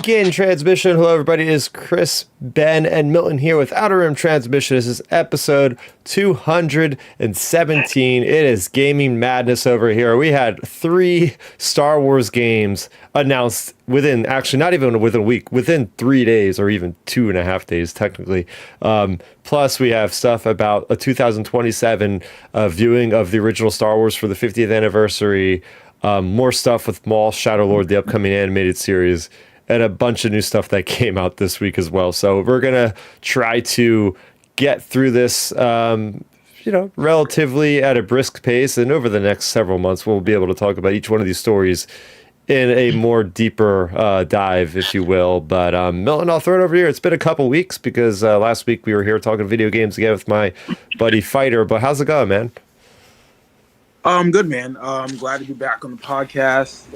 Weekend Transmission. Hello, everybody. It is Chris, Ben, and Milton here with Outer Rim Transmission. This is episode 217. It is gaming madness over here. We had 3 Star Wars games announced within, actually not even within a week, within 3 days, or even 2.5 days, technically. Plus, we have stuff about a 2027 viewing of the original Star Wars for the 50th anniversary. More stuff with Maul, Shadowlord, the upcoming animated series, and a bunch of new stuff that came out this week as well. So we're going to try to get through this, relatively at a brisk pace. And over the next several months, we'll be able to talk about each one of these stories in a more deeper dive, if you will. But Milton, I'll throw it over here. It's been a couple weeks because last week we were here talking video games again with my buddy Fighter. But how's it going, man? Good, man. I'm glad to be back on the podcast.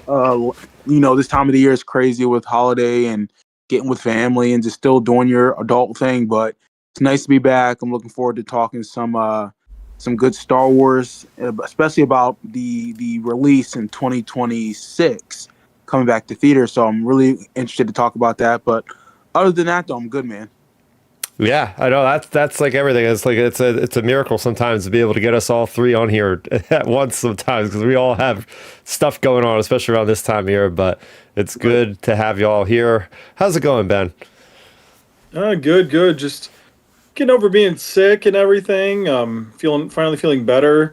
This time of the year is crazy with holiday and getting with family and just still doing your adult thing, but it's nice to be back. I'm looking forward to talking some good Star Wars, especially about the release in 2026 coming back to theater. So I'm really interested to talk about that. But other than that, though, I'm good, man. Yeah, I know that's like everything. It's like it's a miracle sometimes to be able to get us all 3 on here at once sometimes, because we all have stuff going on, especially around this time of year. But it's good to have you all here. How's it going, Ben? Good. Just getting over being sick and everything. Finally feeling better,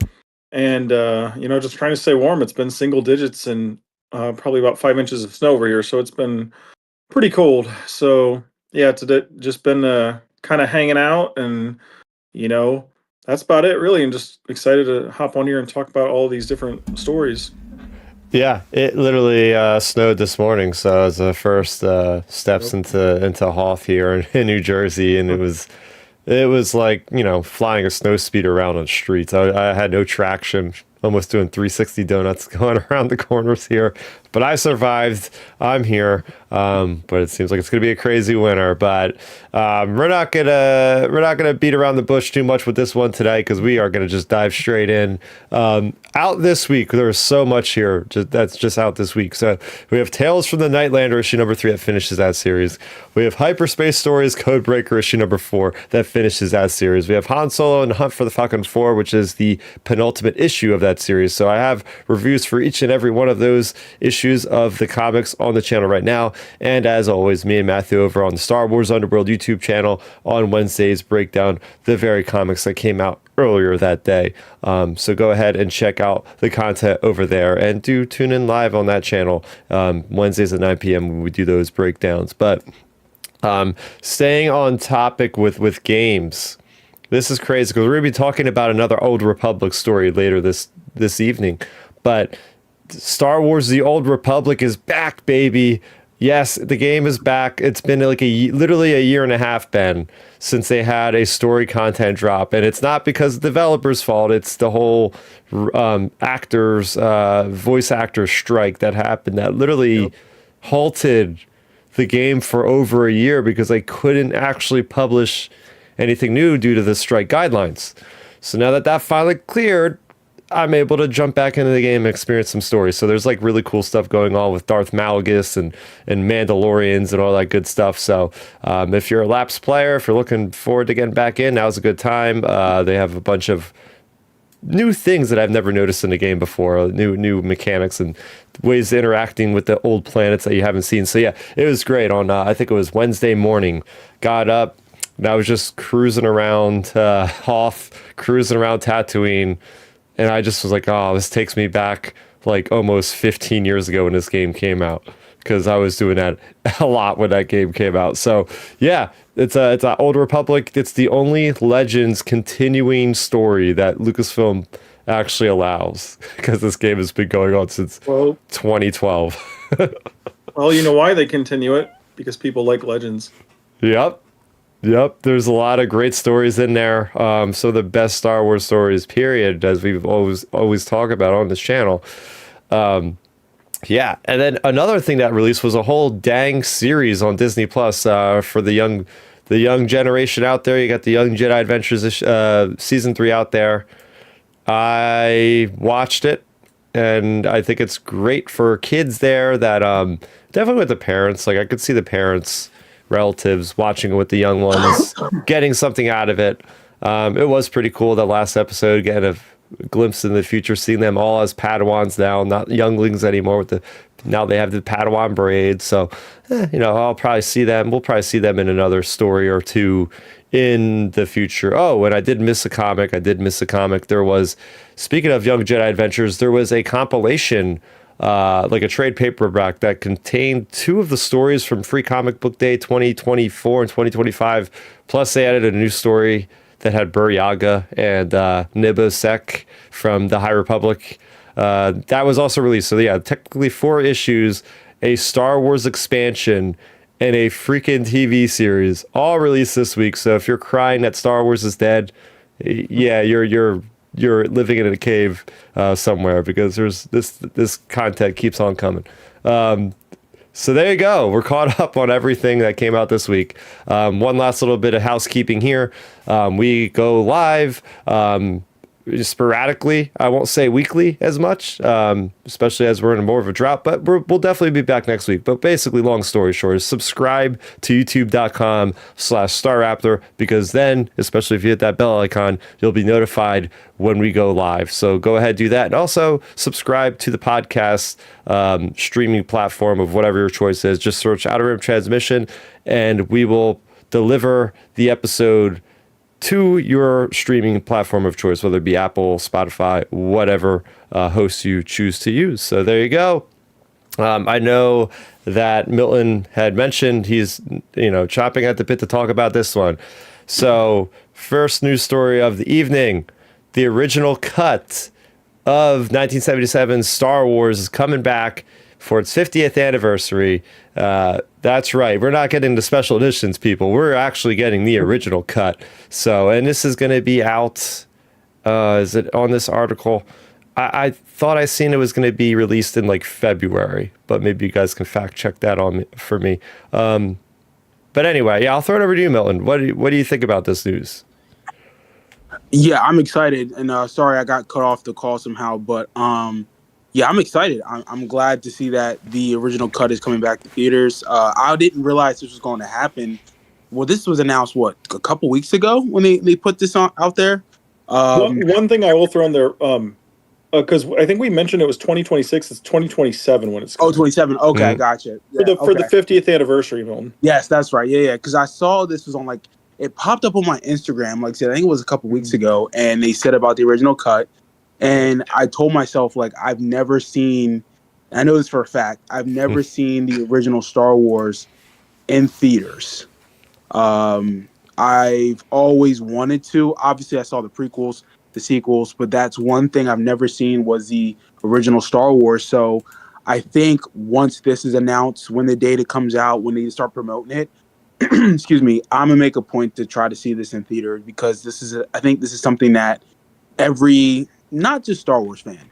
and just trying to stay warm. It's been single digits and probably about 5 inches of snow over here, so it's been pretty cold. So yeah, it's just been kind of hanging out, and that's about it really, and just excited to hop on here and talk about all these different stories. Yeah, it literally snowed this morning, so it was the first steps into Hoth here in New Jersey, and it was like flying a snow speeder around on the streets. I had no traction, almost doing 360 donuts going around the corners here, but I survived. I'm here, but it seems like it's gonna be a crazy winter. But we're not gonna beat around the bush too much with this one today, because we are gonna just dive straight in. Out this week, there's so much here that's just out this week. So we have Tales from the Nightlander issue number 3 that finishes that series. We have Hyperspace Stories Codebreaker issue number 4 that finishes that series. We have Han Solo and Hunt for the Falcon 4, which is the penultimate issue of that series. So I have reviews for each and every one of those issues of the comics on the channel right now. And as always, me and Matthew over on the Star Wars Underworld YouTube channel on Wednesdays break down the very comics that came out earlier that day. So go ahead and check out the content over there, and do tune in live on that channel Wednesdays at 9 p.m. when we do those breakdowns. But staying on topic with games, this is crazy because we're going to be talking about another Old Republic story later this evening. But Star Wars The Old Republic is back, baby. Yes, the game is back. It's been like literally a year and a half, Ben, since they had a story content drop. And it's not because of the developers' fault. It's the whole voice actor strike that happened that literally halted the game for over a year because they couldn't actually publish anything new due to the strike guidelines. So now that finally cleared, I'm able to jump back into the game and experience some stories. So there's like really cool stuff going on with Darth Malgus and Mandalorians and all that good stuff. So if you're a lapsed player, if you're looking forward to getting back in, now's a good time. They have a bunch of new things that I've never noticed in the game before, new mechanics and ways of interacting with the old planets that you haven't seen. So yeah, it was great. On I think it was Wednesday morning, got up and I was just cruising around Hoth, cruising around Tatooine. And I just was like, oh, this takes me back like almost 15 years ago when this game came out, because I was doing that a lot when that game came out. So yeah, it's an Old Republic. It's the only Legends continuing story that Lucasfilm actually allows, because this game has been going on since 2012. Well, you know why they continue it? Because people like Legends. Yep, there's a lot of great stories in there. Some of the best Star Wars stories, period, as we've always talk about on this channel. Yeah, and then another thing that released was a whole dang series on Disney Plus for the young generation out there. You got the Young Jedi Adventures season 3 out there. I watched it. and I think it's great for kids there that definitely with the parents. Like I could see the parents, relatives watching it with the young ones, getting something out of it. It was pretty cool that last episode, getting a glimpse in the future, seeing them all as Padawans now, not younglings anymore. With the now they have the Padawan braids, so I'll probably see them. We'll probably see them in another story or two in the future. Oh, and I did miss a comic. There was, speaking of Young Jedi Adventures, there was a compilation, like a trade paperback that contained two of the stories from Free Comic Book Day 2024 and 2025. Plus, they added a new story that had Buryaga and Nibosek from the High Republic. That was also released. So yeah, technically 4 issues, a Star Wars expansion, and a freaking TV series all released this week. So if you're crying that Star Wars is dead, yeah, you're living in a cave somewhere, because there's this content keeps on coming. So there you go. We're caught up on everything that came out this week. One last little bit of housekeeping here. We go live sporadically. I won't say weekly as much, especially as we're in more of a drought, but we'll definitely be back next week. But basically, long story short, is subscribe to youtube.com/StarRaptor, because then, especially if you hit that bell icon, you'll be notified when we go live. So go ahead, do that. And also subscribe to the podcast streaming platform of whatever your choice is. Just search Outer Rim Transmission, and we will deliver the episode to your streaming platform of choice, whether it be Apple, Spotify, whatever host you choose to use. So there you go. I know that Milton had mentioned he's, chopping at the bit to talk about this one. So first news story of the evening, the original cut of 1977's Star Wars is coming back for its 50th anniversary. That's right. We're not getting the special editions, people. We're actually getting the original cut. So, and this is going to be out. Is it on this article? I thought I seen it was going to be released in like February, but maybe you guys can fact check that for me. But anyway, yeah, I'll throw it over to you, Milton. What do you think about this news? Yeah, I'm excited, and sorry I got cut off the call somehow, but yeah, I'm excited. I'm glad to see that the original cut is coming back to theaters. I didn't realize this was going to happen. Well, this was announced, a couple weeks ago when they put this out there? One thing I will throw in there, because I think we mentioned it was 2026. It's 2027 when it's coming. 27. Okay, I gotcha. Yeah, for the 50th anniversary, Milton. Yes, that's right. Yeah. Because I saw this was on it popped up on my Instagram. Like I said, I think it was a couple weeks ago, and they said about the original cut. And I told myself, I've never seen, I know this for a fact, I've never seen the original Star Wars in theaters. I've always wanted to. Obviously, I saw the prequels, the sequels, but that's one thing I've never seen was the original Star Wars. So I think once this is announced, when the data comes out, when they start promoting it, excuse me, I'm going to make a point to try to see this in theater, because I think this is something that not just Star Wars fan,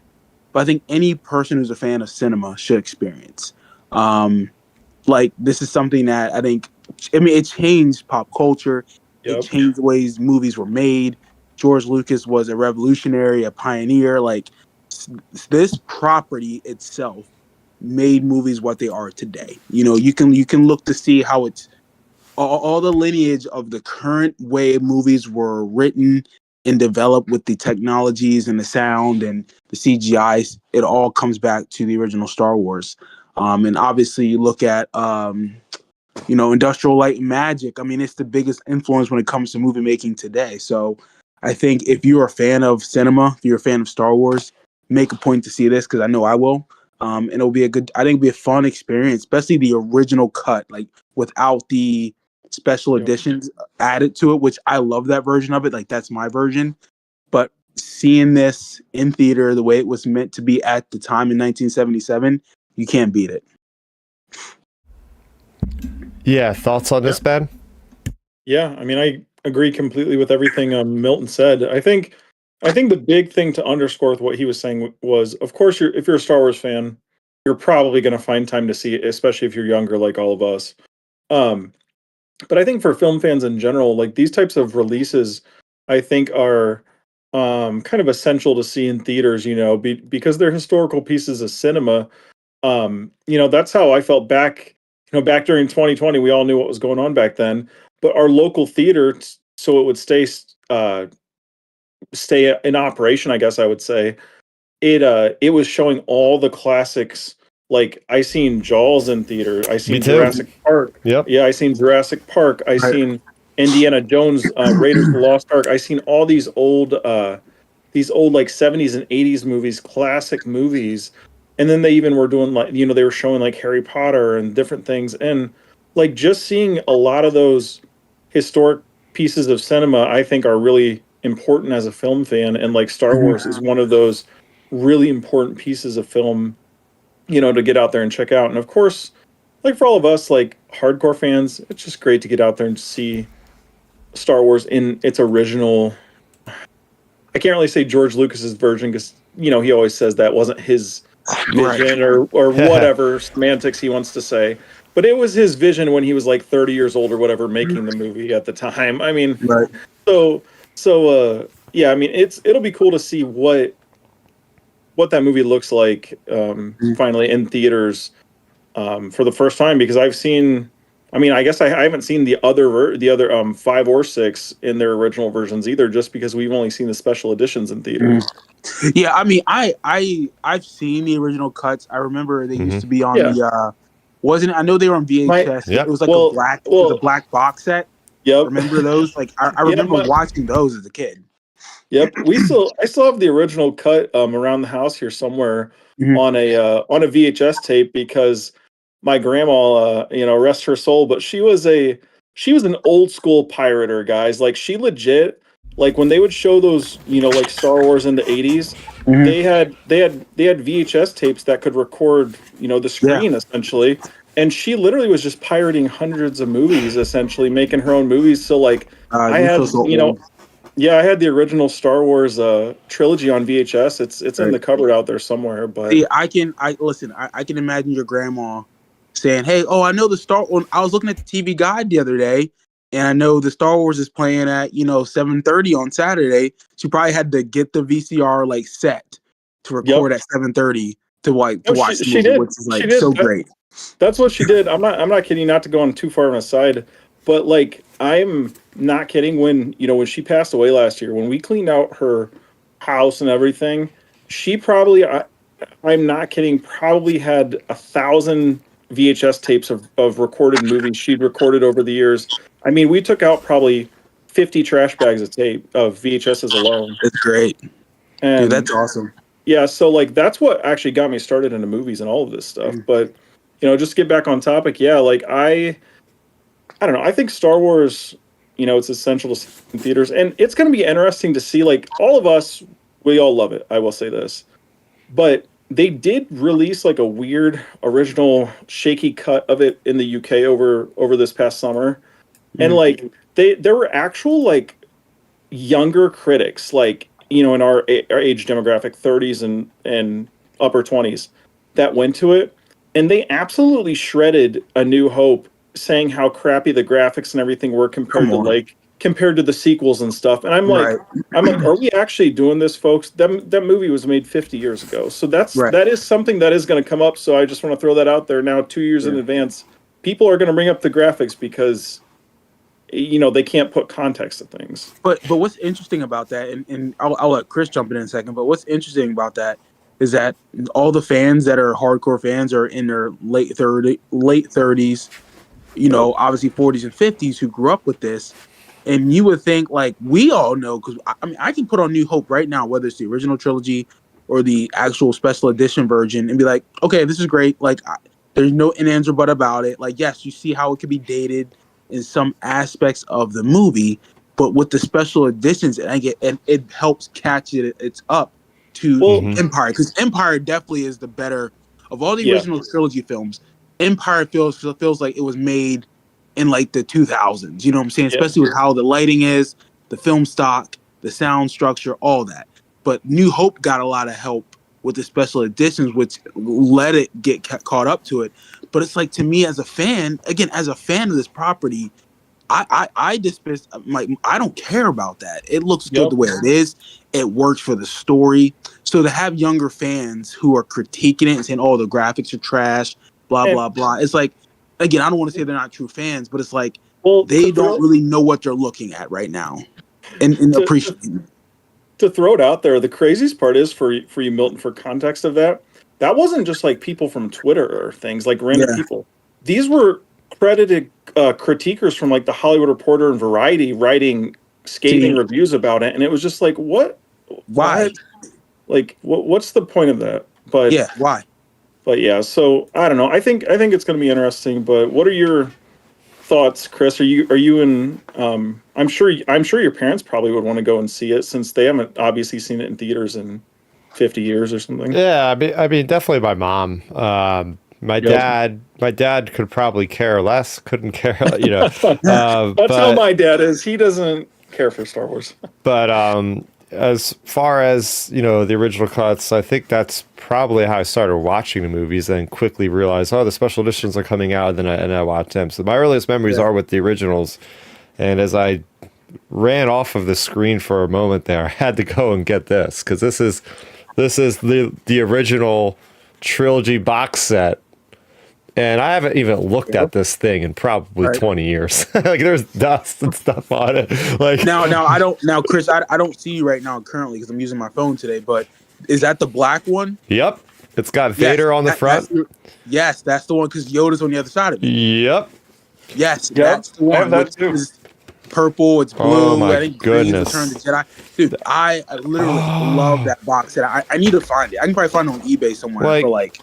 but I think any person who's a fan of cinema should experience. This is something that it changed pop culture. Yep. It changed the ways movies were made. George Lucas was a revolutionary, a pioneer. This property itself made movies what they are today. You can look to see how it's all the lineage of the current way movies were written and developed with the technologies and the sound and the CGIs. It all comes back to the original Star Wars. And obviously you look at, Industrial Light and Magic. It's the biggest influence when it comes to movie making today. So I think if you're a fan of cinema, if you're a fan of Star Wars, make a point to see this, because I know I will. And it'll be it'll be a fun experience, especially the original cut, without the special editions added to it, which I love that version of it. That's my version. But seeing this in theater the way it was meant to be at the time in 1977, you can't beat it. Yeah, thoughts on this, Ben? Yeah, I agree completely with everything Milton said. I think the big thing to underscore with what he was saying was, of course, if you're a Star Wars fan, you're probably going to find time to see it, especially if you're younger like all of us. But I think for film fans in general, these types of releases, I think are kind of essential to see in theaters, because they're historical pieces of cinema. That's how I felt back, back during 2020. We all knew what was going on back then, but our local theater, so it would stay in operation, I guess I would say. It was showing all the classics. Like I seen Jaws in theater. I Me seen too. Jurassic Park. Yep. Yeah, I seen Jurassic Park. I Right. seen Indiana Jones, Raiders of the Lost Ark. I seen all these old like 70s and 80s movies, classic movies. And then they even were doing like, they were showing like Harry Potter and different things. And like just seeing a lot of those historic pieces of cinema, I think are really important as a film fan. And like Star Mhm. Wars is one of those really important pieces of film, to get out there and check out. And of course, like for all of us, like hardcore fans, it's just great to get out there and see Star Wars in its original. I can't really say George Lucas's version because he always says that wasn't his Right. vision or whatever semantics he wants to say, but it was his vision when he was like 30 years old or whatever making the movie at the time. I mean, Right. so yeah, I mean it'll be cool to see what that movie looks like finally in theaters for the first time because I've seen. I mean, I guess I haven't seen the other 5 or 6 in their original versions either, just because we've only seen the special editions in theaters. Yeah, I mean, I've seen the original cuts. I remember they used to be on Yeah. the wasn't it? I know they were on VHS. Yep. It was like Well, it was a black box set. Yep. Remember those? Like I Yeah, remember watching those as a kid. Yep. I still have the original cut around the house here somewhere Mhm. on a VHS tape because my grandma rest her soul, but she was an old school pirater, guys. Like she legit like when they would show those, like Star Wars in the 80s, Mhm. they had VHS tapes that could record, the Yeah, screen essentially. And she literally was just pirating hundreds of movies, essentially making her own movies. So like I you feel had, so old. yeah, I had the original Star Wars trilogy on VHS. It's in Right. the cupboard out there somewhere. But See, I listen. I can imagine your grandma saying, "Hey, oh, I know the Star. I was looking at the TV Guide the other day, and I know the Star Wars is playing at 7:30 on Saturday. She probably had to get the VCR like set to yep, record at 7:30 to no, watch the she movie, which did, is she like so did. great. That's what she did. I'm not kidding. Not to go on too far on a side, but like I'm not kidding. When she passed away last year, when we cleaned out her house and everything, she probably I'm not kidding. Probably had 1,000 VHS tapes of recorded movies she'd recorded over the years. I mean, we took out probably 50 trash bags of tape of VHSs alone. It's great, dude. And That's awesome. yeah, so like that's what actually got me started into movies and all of this stuff. But just to get back on topic, yeah, like I don't know. I think Star Wars, it's essential to see in theaters, and it's going to be interesting to see. Like all of us, we all love it. I will say this, but they did release like a weird original shaky cut of it in the UK over this past summer, and like there were actual like younger critics, like in our age demographic, 30s and upper 20s, that went to it, and they absolutely shredded A New Hope, saying how crappy the graphics and everything were Come on, compared to the sequels and stuff. And right, I'm like, are we actually doing this, folks? That movie was made 50 years ago, so right. that is something that is going to come up. So I just want to throw that out there now, 2 years in Yeah. advance. People are going to bring up the graphics because they can't put context to things. But what's interesting about that, and I'll let Chris jump in a second. But what's interesting about that is that all the fans that are hardcore fans are in their late 30s, obviously 40s and 50s, who grew up with this. And you would think, like, we all know, because I mean, I can put on New Hope right now, whether it's the original trilogy or the actual special edition version, and be like, okay, this is great. Like, there's no in ands or but about it. Like, yes, you see how it could be dated in some aspects of the movie, but with the special editions, and it helps catch it's up to Well, Empire, because Empire definitely is the better of all the yeah, original trilogy films. Empire feels like it was made in like the 2000s. You know what I'm saying? yeah, Especially with how the lighting is, the film stock, the sound structure, all that. But New Hope got a lot of help with the special editions, which let it get caught up to it. But it's like, to me as a fan, again, as a fan of this property, I dismiss like I don't care about that. It looks good Yep. the way it is. It works for the story. So to have younger fans who are critiquing it and saying, "Oh, the graphics are trash," blah And blah blah. It's like, again, I don't want to say they're not true fans, but it's like well, they don't really know what they're looking at right now, and appreciate it. to throw it out there, the craziest part is for you, Milton, for context of that wasn't just like people from Twitter or things like random Yeah. people. These were credited critiquers from like the Hollywood Reporter and Variety writing scathing See, reviews about it, and it was just like, what? why? What? Like, what's the point of that? Yeah, why? But yeah, so I don't know. I think it's going to be interesting. But what are your thoughts, Chris? Are you in? I'm sure your parents probably would want to go and see it since they haven't obviously seen it in theaters in 50 years or something. Yeah, I mean, definitely my mom. My dad could probably care less. Couldn't care, you know. That's how my dad is. He doesn't care for Star Wars. But as far as, you know, the original cuts, I think that's probably how I started watching the movies and quickly realized, oh, the special editions are coming out, and I watched them. So my earliest memories are with the originals. And as I ran off of the screen for a moment there, I had to go and get this, because this is the original trilogy box set. And I haven't even looked at this thing in probably 20 years. Like, there's dust and stuff on it. Like, now, Chris, I don't see you right now currently because I'm using my phone today. But is that the black one? Yep, it's got Vader on the front. Yes, that's the one because Yoda's on the other side of it. Yep. Yes, that's the one. I have that too. It's purple, it's blue. Oh my I think goodness. Return of the Jedi. Dude, I literally love that box set. I need to find it. I can probably find it on eBay somewhere for like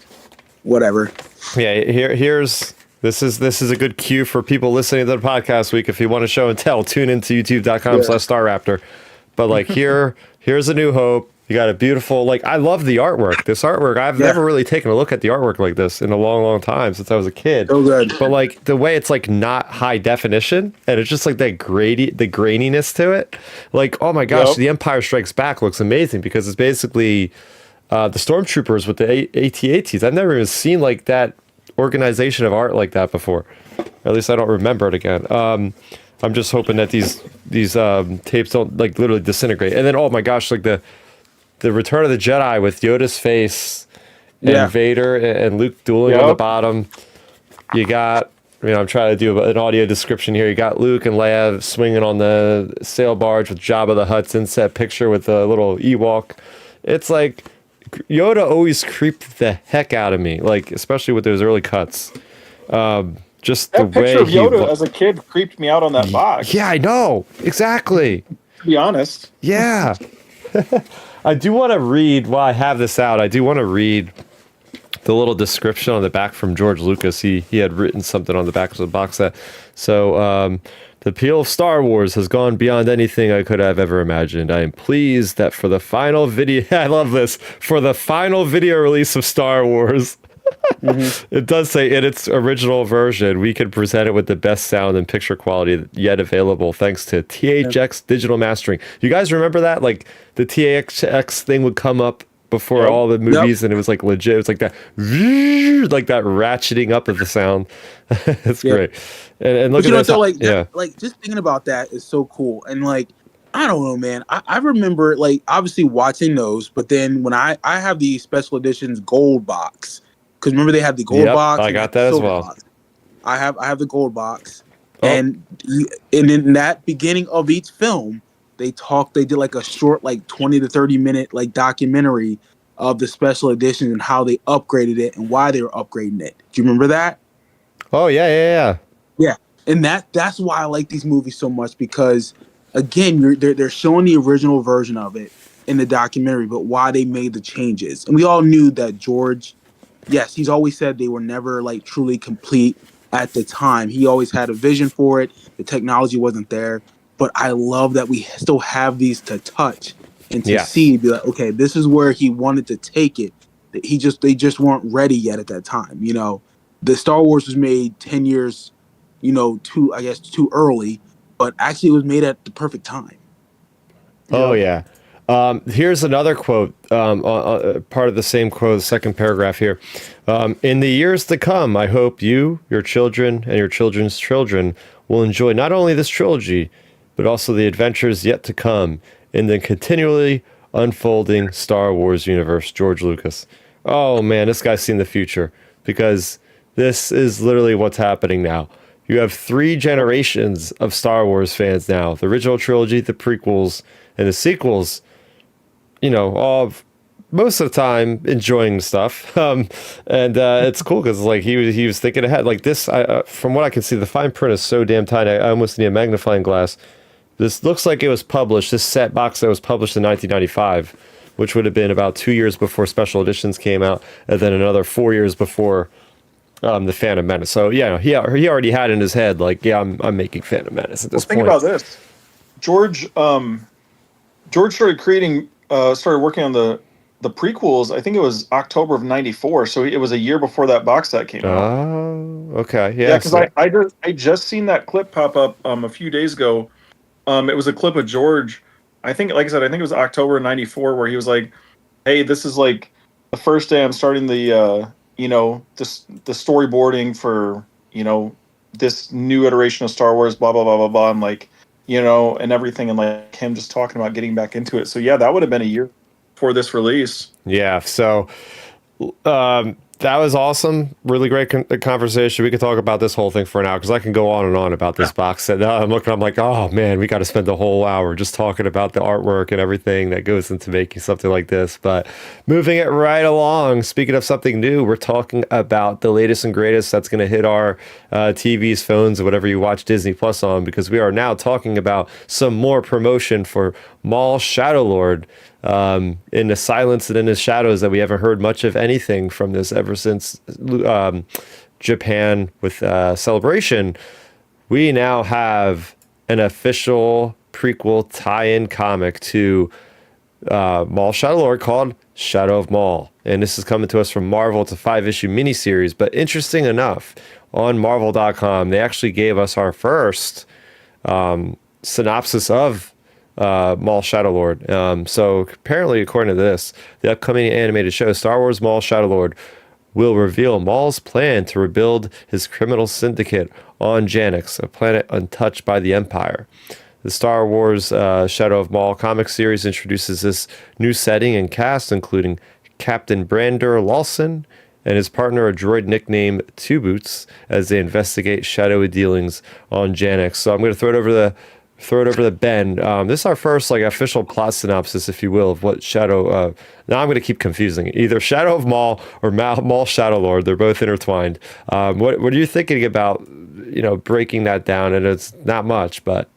whatever. Yeah, here's this is a good cue for people listening to the podcast week. If you want to show and tell, tune into youtube.com/StarRaptor. But like here's A New Hope. You got a beautiful, like, I love the artwork. This artwork, I've never really taken a look at the artwork like this in a long, long time since I was a kid. So good. But like the way it's like not high definition, and it's just like that the graininess to it. Like, oh my gosh, The Empire Strikes Back looks amazing because it's basically the stormtroopers with the AT-ATs. I've never even seen like that organization of art like that before. At least I don't remember it again. I'm just hoping that these tapes don't like literally disintegrate. And then, oh my gosh, like the Return of the Jedi with Yoda's face and Vader and Luke dueling on the bottom. You got, I'm trying to do an audio description here. You got Luke and Leia swinging on the sail barge with Jabba the Hutt's inset picture with the little Ewok. It's like Yoda always creeped the heck out of me, like especially with those early cuts. Just that the way picture of Yoda as a kid creeped me out on that box. Yeah, I know exactly. To be honest. Yeah. I do want to read, while I have this out, I do want to read the little description on the back from George Lucas. He had written something on the back of the box set. So, the appeal of Star Wars has gone beyond anything I could have ever imagined. I am pleased that for the final video, I love this, for the final video release of Star Wars, it does say in its original version, we could present it with the best sound and picture quality yet available thanks to THX digital mastering. You guys remember that? Like the THX thing would come up before all the movies and it was like legit. It was like that, like that ratcheting up of the sound. It's great. And look at this. So like, like just thinking about that is so cool. And like, I don't know, man. I remember like obviously watching those, but then when I have the special editions gold box. Because remember they have the gold box. I got that as well. Box. I have the gold box, and in that beginning of each film, they did like a short, like 20 to 30 minute like documentary of the special edition and how they upgraded it and why they were upgrading it. Do you remember that? Oh yeah. And that's why I like these movies so much because again, they're showing the original version of it in the documentary, but why they made the changes. And we all knew that George. Yes, he's always said they were never like truly complete at the time. He always had a vision for it. The technology wasn't there, but I love that we still have these to touch and to see. Be like, okay, this is where he wanted to take it. They just weren't ready yet at that time. You know, the Star Wars was made 10 years, too early, but actually it was made at the perfect time. Yeah. Here's another quote, part of the same quote, the second paragraph here. In the years to come, I hope you, your children, and your children's children will enjoy not only this trilogy, but also the adventures yet to come in the continually unfolding Star Wars universe. George Lucas. Oh man, this guy's seen the future, because this is literally what's happening now. You have 3 generations of Star Wars fans now. The original trilogy, the prequels, and the sequels, all most of the time enjoying stuff. And it's cool because like he was thinking ahead. Like this, from what I can see, the fine print is so damn tiny. I almost need a magnifying glass. This looks like it was published, this set box that was published in 1995, which would have been about 2 years before special editions came out, and then another 4 years before the Phantom Menace. So yeah, he already had in his head like, yeah, I'm making Phantom Menace at this point. Think about this. George started working on the prequels. I think it was October of '94, so it was a year before that box set came out. Oh, okay, yeah. Yeah, because I just seen that clip pop up a few days ago. It was a clip of George. I think, like I said, I think it was October '94, where he was like, "Hey, this is like the first day I'm starting the the storyboarding for this new iteration of Star Wars, blah blah blah blah blah," and like and everything, and like him just talking about getting back into it. So yeah, that would have been a year for this release. Yeah, so that was awesome. Really great conversation. We could talk about this whole thing for an hour, because I can go on and on about this box set. Now I'm like, oh man, we got to spend the whole hour just talking about the artwork and everything that goes into making something like this. But moving it right along, speaking of something new, we're talking about the latest and greatest that's going to hit our TVs, phones, or whatever you watch Disney Plus on, because we are now talking about some more promotion for Maul Shadowlord. In the silence and in the shadows, that we haven't heard much of anything from this ever since Japan with Celebration. We now have an official prequel tie-in comic to Maul Shadowlord called Shadow of Maul, and this is coming to us from Marvel. It's a 5-issue miniseries, but interesting enough, on Marvel.com they actually gave us our first synopsis of Maul Shadowlord. So apparently, according to this, the upcoming animated show Star Wars Maul Shadowlord will reveal Maul's plan to rebuild his criminal syndicate on Janix, a planet untouched by the Empire. The Star Wars Shadow of Maul comic series introduces this new setting and cast, including Captain Brander Lawson and his partner, a droid nicknamed Two Boots, as they investigate shadowy dealings on Janix. So I'm going to throw it over to Ben. This is our first like official plot synopsis, if you will, of what Shadow. Now I'm going to keep confusing it. Either Shadow of Maul or Maul Shadowlord. They're both intertwined. What are you thinking about? Breaking that down, and it's not much, but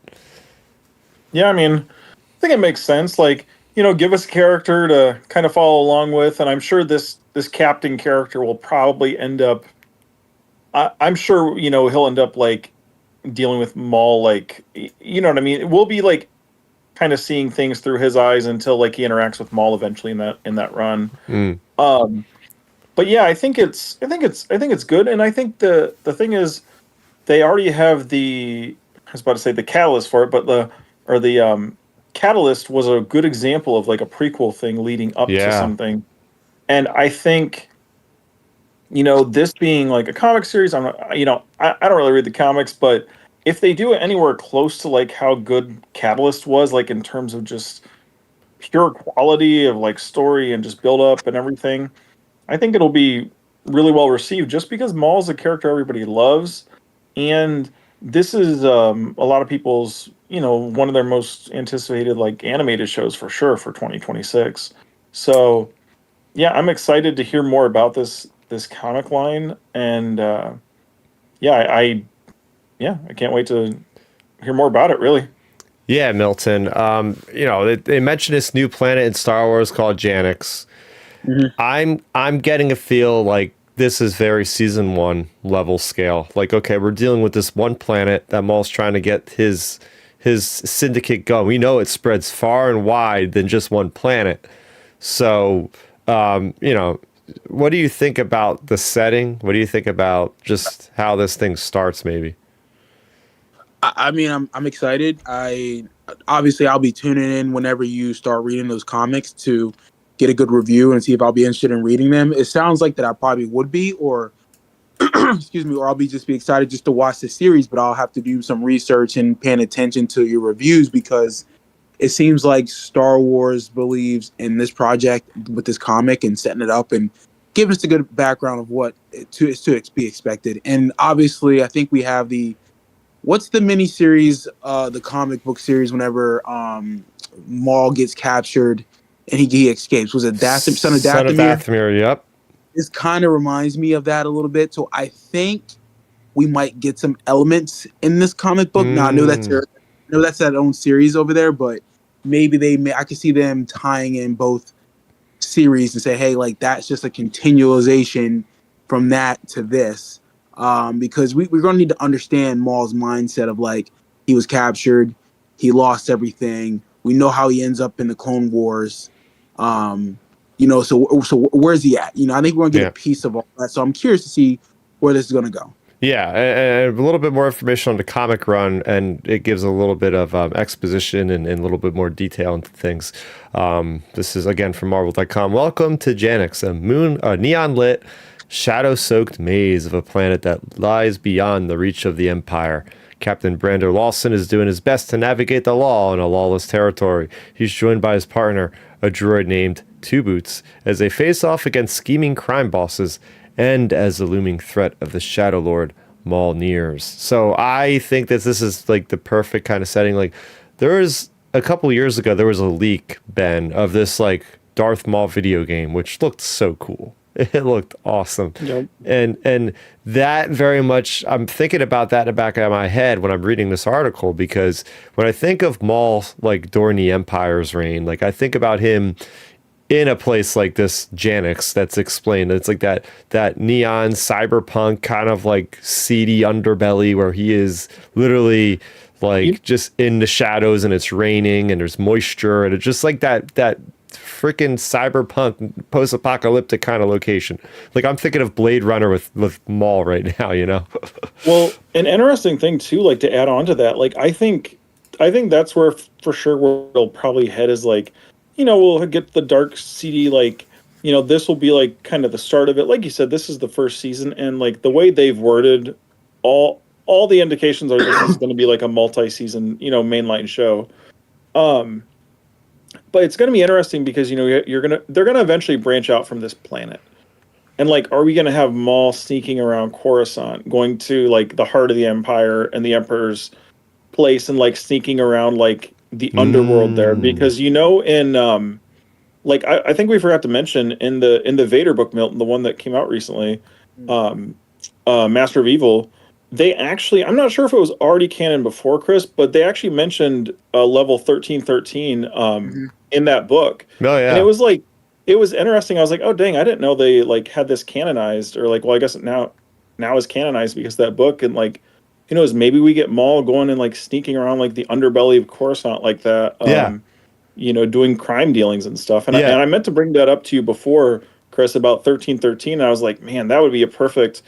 yeah, I mean, I think it makes sense. Like give us a character to kind of follow along with, and I'm sure this captain character will probably end up. I'm sure he'll end up like dealing with Maul, like you know what I mean. We'll be like kind of seeing things through his eyes until like he interacts with Maul eventually in that run. But yeah, I think it's good, and I think the thing is they already have I was about to say the catalyst for it, but the catalyst was a good example of like a prequel thing leading up to something, and I think. This being like a comic series, I don't really read the comics, but if they do it anywhere close to like how good Catalyst was, like in terms of just pure quality of like story and just build up and everything, I think it'll be really well received, just because Maul's a character everybody loves, and this is a lot of people's, one of their most anticipated like animated shows for sure for 2026. So yeah, I'm excited to hear more about this comic line, and I can't wait to hear more about it, really. Yeah, Milton. They mentioned this new planet in Star Wars called Janix. Mm-hmm. I'm getting a feel like this is very season 1 level scale. Like, okay, we're dealing with this one planet that Maul's trying to get his syndicate going. We know it spreads far and wide than just one planet. So, what do you think about the setting? What do you think about just how this thing starts, maybe? I mean, I'm excited. I'll be tuning in whenever you start reading those comics to get a good review and see if I'll be interested in reading them. It sounds like that I probably would be, or excuse me, or I'll just be excited just to watch the series, but I'll have to do some research and paying attention to your reviews because it seems like Star Wars believes in this project with this comic and setting it up and giving us a good background of what is to be expected. And obviously, I think we have what's the miniseries, the comic book series whenever Maul gets captured and he escapes? Was it Son of Dathomir? Son of Dathomir, yep. This kind of reminds me of that a little bit. So I think we might get some elements in this comic book. Now I know that's that own series over there, but maybe I could see them tying in both series and say, hey, like that's just a continualization from that to this. Because we're going to need to understand Maul's mindset of like he was captured, he lost everything. We know how he ends up in the Clone Wars. So where's he at? I think we're going to get a piece of all that. So I'm curious to see where this is going to go. Yeah, and a little bit more information on the comic run, and it gives a little bit of exposition and a little bit more detail into things. This is, again, from Marvel.com. Welcome to Janix, a neon-lit, shadow-soaked maze of a planet that lies beyond the reach of the Empire. Captain Brander Lawson is doing his best to navigate the law in a lawless territory. He's joined by his partner, a droid named Two Boots, as they face off against scheming crime bosses and as the looming threat of the Shadowlord Maul nears. So I think that this is like the perfect kind of setting. Like there was a couple years ago, there was a leak, Ben, of this like Darth Maul video game, which looked so cool. It looked awesome. Yep. And that very much, I'm thinking about that in the back of my head when I'm reading this article, because when I think of Maul, like during the Empire's reign, like I think about him in a place like this Janix that's explained. It's like that neon cyberpunk kind of like seedy underbelly where he is literally like just in the shadows and it's raining and there's moisture and it's just like that freaking cyberpunk post-apocalyptic kind of location. Like I'm thinking of Blade Runner with Maul right now, Well, an interesting thing too, like to add on to that, like I think that's where for sure we'll probably head is like, we'll get the dark, seedy, like, this will be like kind of the start of it. Like you said, this is the first season, and like the way they've worded all the indications are this is going to be like a multi-season, mainline show. But it's going to be interesting because they're going to eventually branch out from this planet, and like, are we going to have Maul sneaking around Coruscant, going to like the heart of the Empire and the Emperor's place, and like sneaking around like the underworld there? Because in like I think we forgot to mention in the Vader book, Milton, the one that came out recently, Master of Evil, they actually, I'm not sure if it was already canon before, Chris, but they actually mentioned level 1313 in that book. Oh yeah. And it was interesting. I was like, oh dang, I didn't know they like had this canonized, or like, well, I guess now is canonized because of that book. And like, who knows, maybe we get Maul going and like sneaking around like the underbelly of Coruscant like that. Doing crime dealings and stuff. And I meant to bring that up to you before, Chris, about 1313. I was like, man, that would be a perfect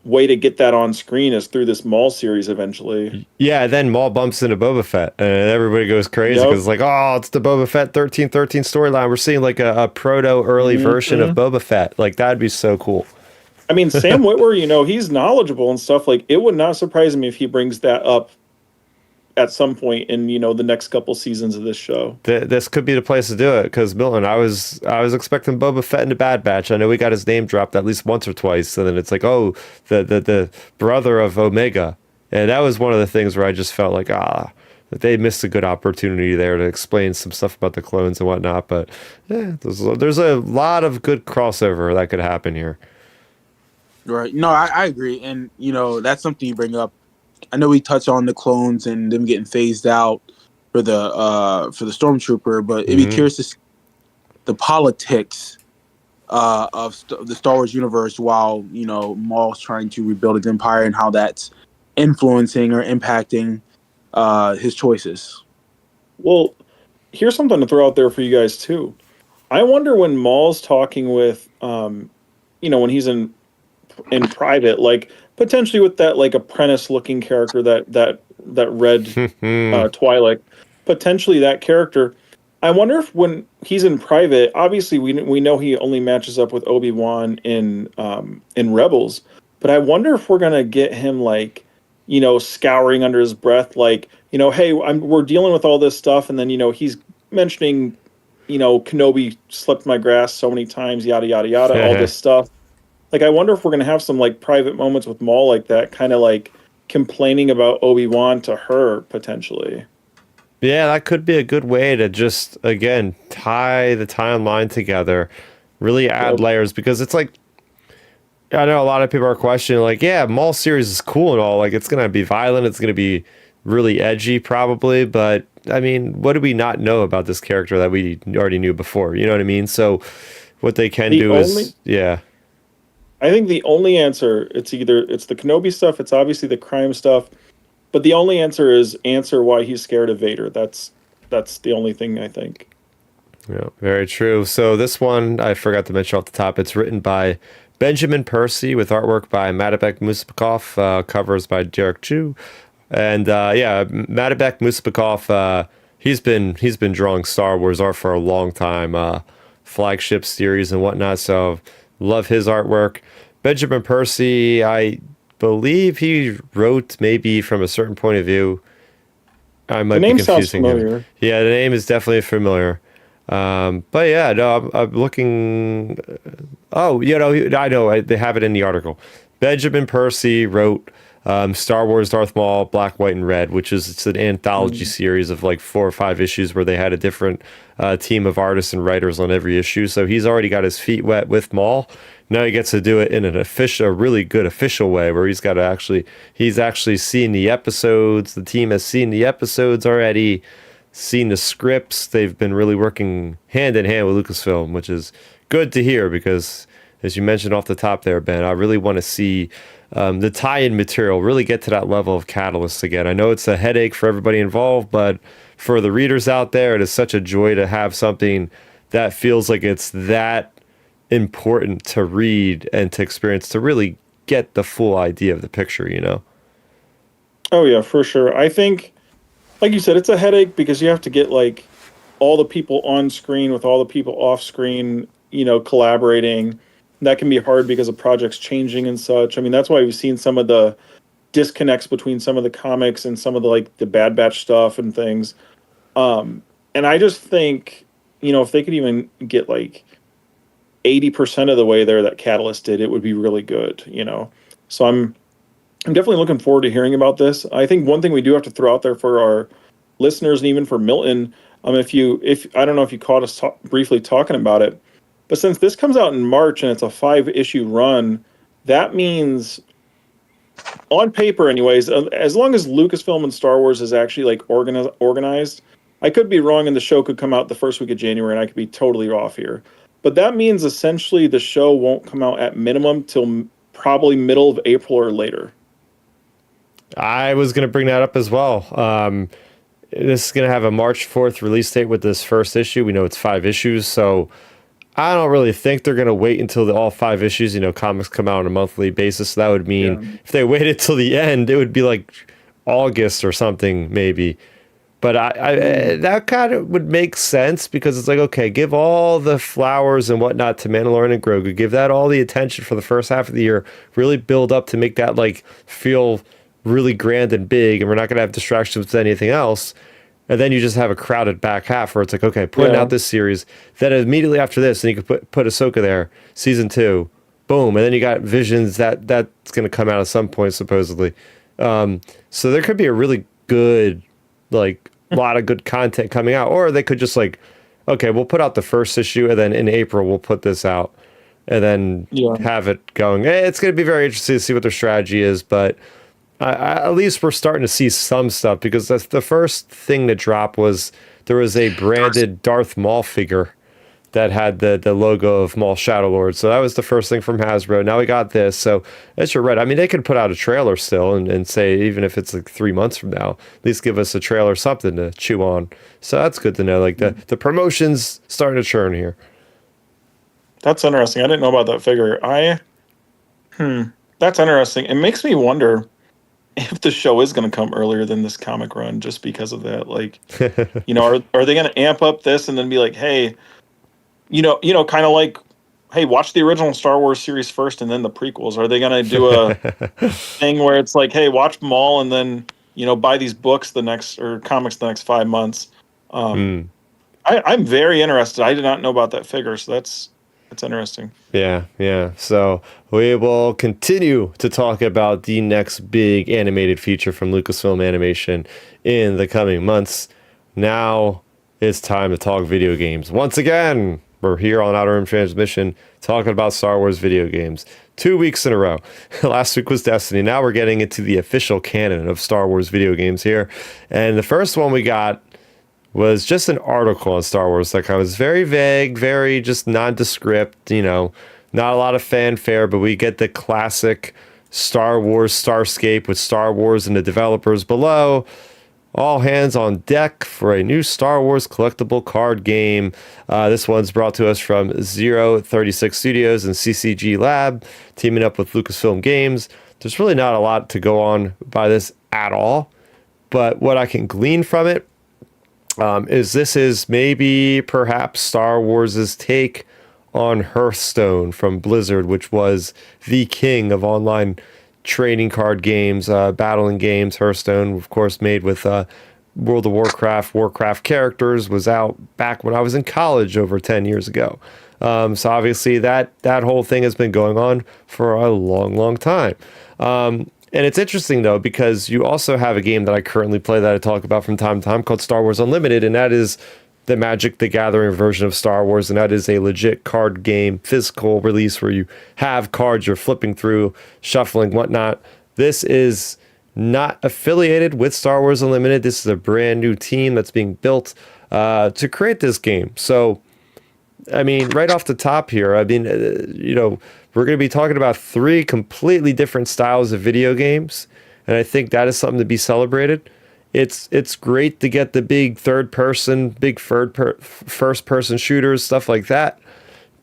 way to get that on screen is through this Maul series eventually. Yeah, then Maul bumps into Boba Fett and everybody goes crazy because it's like, oh, it's the Boba Fett 1313 storyline. We're seeing like a proto early version of Boba Fett. Like that'd be so cool. I mean, Sam Witwer, he's knowledgeable and stuff. Like, it would not surprise me if he brings that up at some point in, the next couple seasons of this show. This could be the place to do it, because Milton, I was expecting Boba Fett in the Bad Batch. I know we got his name dropped at least once or twice, and then it's like, oh, the brother of Omega. And that was one of the things where I just felt like, that they missed a good opportunity there to explain some stuff about the clones and whatnot. But there's a lot of good crossover that could happen here. Right. No, I agree. And, that's something you bring up. I know we touched on the clones and them getting phased out for the Stormtrooper, but it'd be curious to see the politics of the Star Wars universe while, Maul's trying to rebuild his empire and how that's influencing or impacting his choices. Well, here's something to throw out there for you guys, too. I wonder when Maul's talking with, when he's in private, like potentially with that like apprentice looking character that red Twi'lek, potentially that character. I wonder if when he's in private, obviously we know he only matches up with Obi-Wan in Rebels, but I wonder if we're gonna get him like, scouring under his breath, like, hey, we're dealing with all this stuff, and then he's mentioning, Kenobi slipped my grass so many times, yada yada yada, all this stuff. Like, I wonder if we're gonna have some like private moments with Maul like that, kind of like complaining about Obi-Wan to her potentially. Yeah, that could be a good way to just, again, tie the timeline together, really add Yep. layers, because it's like, I know a lot of people are questioning, like, yeah, Maul series is cool and all, like, it's going to be violent, it's going to be really edgy, probably, but, I mean, what do we not know about this character that we already knew before? You know what I mean? So, what they can do is, yeah. I think the only answer, it's the Kenobi stuff, it's obviously the crime stuff, but the only answer is answer why he's scared of Vader. That's the only thing I think. Yeah, very true. So this one, I forgot to mention off the top, it's written by Benjamin Percy with artwork by Matabek Musipakov, covers by Derek Chu. And yeah, Matabek Musipakov, he's been drawing Star Wars art for a long time, flagship series and whatnot, so love his artwork. Benjamin Percy, I believe he wrote maybe from a certain point of view. I might be confusing him. Yeah, the name is definitely familiar. But yeah, no, I'm looking. Oh, I know they have it in the article. Benjamin Percy wrote Star Wars Darth Maul, Black, White, and Red, which is it's an anthology series of like 4 or 5 issues where they had a different team of artists and writers on every issue. So he's already got his feet wet with Maul. Now he gets to do it in a really good official way, where he's actually seen the episodes. The team has seen the episodes already, seen the scripts. They've been really working hand in hand with Lucasfilm, which is good to hear, because as you mentioned off the top there, Ben, I really want to see the tie-in material really get to that level of Catalyst again. I know it's a headache for everybody involved, but for the readers out there, it is such a joy to have something that feels like it's that important to read and to experience, to really get the full idea of the picture, Oh yeah, for sure. I think, like you said, it's a headache because you have to get like all the people on screen with all the people off screen, collaborating. That can be hard because of projects changing and such. I mean, that's why we've seen some of the disconnects between some of the comics and some of the Bad Batch stuff and things. And I just think, if they could even get like 80% of the way there that Catalyst did, it would be really good, So I'm definitely looking forward to hearing about this. I think one thing we do have to throw out there for our listeners and even for Milton, if I don't know if you caught us briefly talking about it, but since this comes out in March and it's a 5-issue run, that means, on paper anyways, as long as Lucasfilm and Star Wars is actually like organized, I could be wrong and the show could come out the first week of January and I could be totally off here. But that means essentially the show won't come out at minimum till probably middle of April or later. I was going to bring that up as well. This is going to have a March 4th release date with this first issue. We know it's 5 issues, so I don't really think they're going to wait until all 5 issues. Comics come out on a monthly basis. So that would mean if they waited till the end, it would be like August or something, maybe. But that kind of would make sense, because it's like, okay, give all the flowers and whatnot to Mandalorian and Grogu. Give that all the attention for the first half of the year. Really build up to make that like feel really grand and big, and we're not going to have distractions with anything else. And then you just have a crowded back half where it's like, okay, putting out this series. Then immediately after this, and you could put Ahsoka there, season 2, boom, and then you got Visions that's going to come out at some point supposedly. So there could be a really good, like, a lot of good content coming out, or they could just like, okay, we'll put out the first issue, and then in April we'll put this out, and then have it going. It's going to be very interesting to see what their strategy is, but at least we're starting to see some stuff, because that's the first thing that dropped was there was a branded Darth Maul figure that had the logo of Maul Shadowlord. So that was the first thing from Hasbro. Now we got this. So as you're right, I mean, they could put out a trailer still and say, even if it's like 3 months from now, at least give us a trailer, something to chew on. So that's good to know. Like the promotion's starting to churn here. That's interesting. I didn't know about that figure. That's interesting. It makes me wonder if the show is going to come earlier than this comic run, just because of that. Like, are they going to amp up this and then be like, hey, kind of like hey, watch the original Star Wars series first and then the prequels? Are they going to do a thing where it's like, hey, watch Maul and then, buy these books or comics the next 5 months? Mm. I'm very interested. I did not know about that figure, so that's interesting. Yeah. So we will continue to talk about the next big animated feature from Lucasfilm Animation in the coming months. Now it's time to talk video games. Once again, we're here on Outer Rim Transmission talking about Star Wars video games. 2 weeks in a row. Last week was Destiny. Now we're getting into the official canon of Star Wars video games here. And the first one we got was just an article on Star Wars. Like, I was very vague, very just nondescript, not a lot of fanfare, but we get the classic Star Wars Starscape with Star Wars and the developers below. All hands on deck for a new Star Wars collectible card game. This one's brought to us from 036 Studios and CCG Lab, teaming up with Lucasfilm Games. There's really not a lot to go on by this at all, but what I can glean from it is this is maybe perhaps Star Wars' take on Hearthstone from Blizzard, which was the king of online trading card games, battling games. Hearthstone, of course, made with World of Warcraft characters, was out back when I was in college over 10 years ago. So obviously that whole thing has been going on for a long, long time. And it's interesting, though, because you also have a game that I currently play that I talk about from time to time called Star Wars Unlimited, and that is the Magic the Gathering version of Star Wars, and that is a legit card game, physical release where you have cards you're flipping through, shuffling, whatnot. This is not affiliated with Star Wars Unlimited. This is a brand new team that's being built to create this game. So, I mean, right off the top here, we're going to be talking about 3 completely different styles of video games, and I think that is something to be celebrated. It's great to get the big first-person shooters, stuff like that,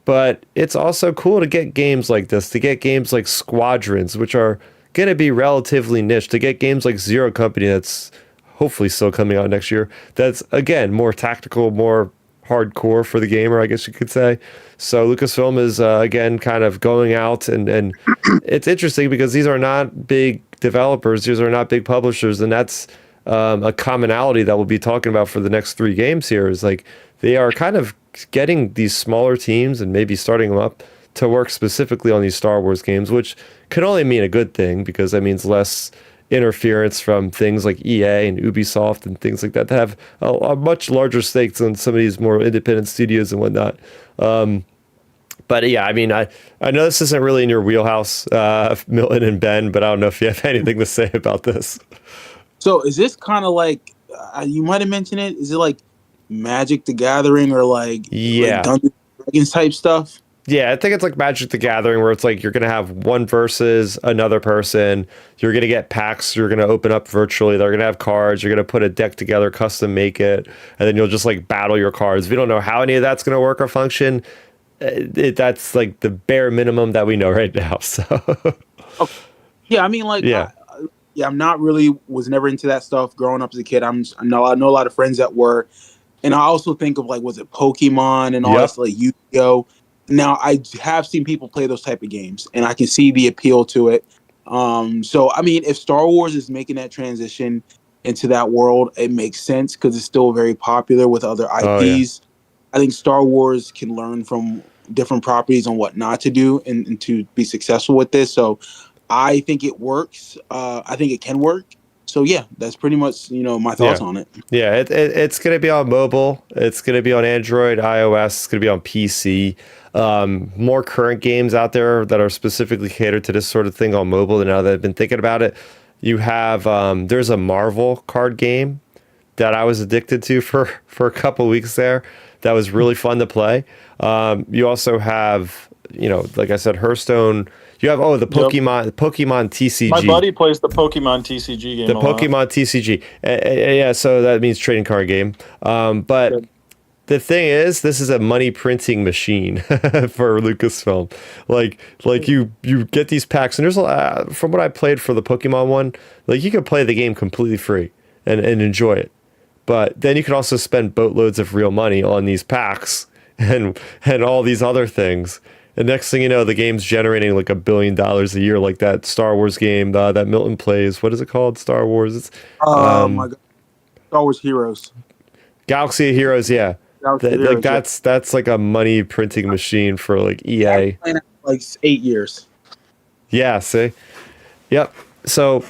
but it's also cool to get games like this, to get games like Squadrons, which are going to be relatively niche, to get games like Zero Company that's hopefully still coming out next year, that's, again, more tactical, more hardcore for the gamer, I guess you could say. So Lucasfilm is again kind of going out, and it's interesting because these are not big developers, these are not big publishers, and that's a commonality that we'll be talking about for the next 3 games here. Is like they are kind of getting these smaller teams and maybe starting them up to work specifically on these Star Wars games, which can only mean a good thing because that means less interference from things like EA and Ubisoft and things like that have a much larger stakes than some of these more independent studios and whatnot. But yeah, I mean, I know this isn't really in your wheelhouse, Milton and Ben, but I don't know if you have anything to say about this. So is this kind of like, you might have mentioned it, is it like Magic the Gathering or like Dungeons and Dragons type stuff? Yeah, I think it's like Magic the Gathering, where it's like you're going to have one versus another person. You're going to get packs you're going to open up virtually. They're going to have cards. You're going to put a deck together, custom make it, and then you'll just like battle your cards. We don't know how any of that's going to work or function. That's like the bare minimum that we know right now. So, okay. Yeah, I mean, like, I'm not really, was never into that stuff growing up as a kid. I know a lot of friends that were, and I also think of like, was it Pokemon and all that, like Yu-Gi-Oh! Now, I have seen people play those type of games, and I can see the appeal to it. So, I mean, if Star Wars is making that transition into that world, it makes sense because it's still very popular with other IPs. Oh, yeah. I think Star Wars can learn from different properties on what not to do and to be successful with this. So, I think it works. I think it can work. So yeah, that's pretty much my thoughts on it. Yeah, it's going to be on mobile. It's going to be on Android, iOS. It's going to be on PC. More current games out there that are specifically catered to this sort of thing on mobile. And now that I've been thinking about it, you have there's a Marvel card game that I was addicted to for a couple weeks there. That was really fun to play. You also have like I said, Hearthstone. You have the Pokemon TCG. My buddy plays the Pokemon TCG game. The Pokemon TCG. Yeah, so that means trading card game. But the thing is, this is a money printing machine for Lucasfilm. Like you get these packs, and there's from what I played for the Pokemon one, like you could play the game completely free and enjoy it. But then you can also spend boatloads of real money on these packs and all these other things. And next thing you know, the game's generating like $1 billion a year, like that Star Wars game that Milton plays. What is it called? Star Wars. It's Oh my god, Star Wars Heroes. Galaxy of Heroes. Yeah, Galaxy like Heroes. Yeah. that's like a money printing machine for like EA. Playing it for like 8 years. Yeah. See. Yep. So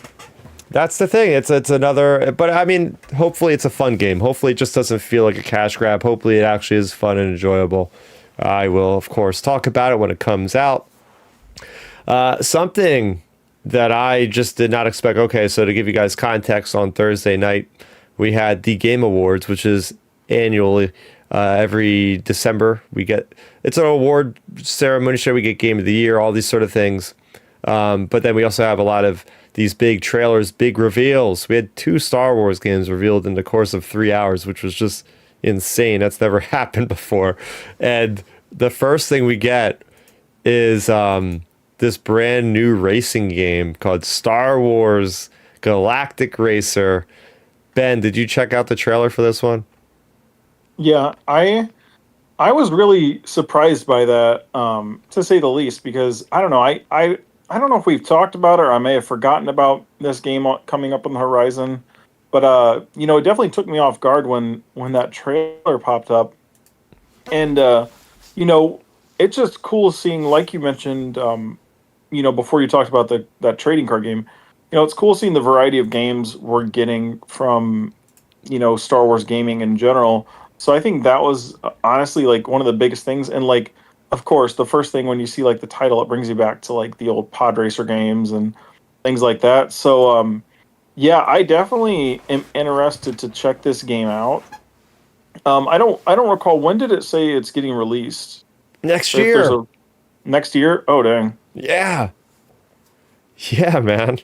that's the thing. It's another, but I mean, hopefully it's a fun game. Hopefully it just doesn't feel like a cash grab. Hopefully it actually is fun and enjoyable. I will, of course, talk about it when it comes out. Something that I just did not expect. Okay, so to give you guys context, on Thursday night, we had the Game Awards, which is annually every December. It's an award ceremony show. We get Game of the Year, all these sort of things. But then we also have a lot of these big trailers, big reveals. We had 2 Star Wars games revealed in the course of 3 hours, which was just insane. That's never happened before. And the first thing we get is this brand new racing game called Star Wars Galactic Racer. Ben, did you check out the trailer for this one? Yeah, I was really surprised by that, to say the least, because I don't know, I don't know if we've talked about it or I may have forgotten about this game coming up on the horizon, but it definitely took me off guard when that trailer popped up, and it's just cool seeing, like you mentioned, before you talked about that trading card game. It's cool seeing the variety of games we're getting from Star Wars gaming in general. So I think that was honestly like one of the biggest things. And like, of course, the first thing when you see like the title, it brings you back to like the old Pod Racer games and things like that. So yeah, I definitely am interested to check this game out. I don't recall, when did it say it's getting released? Next year. Next year? Oh dang. Yeah. Yeah, man.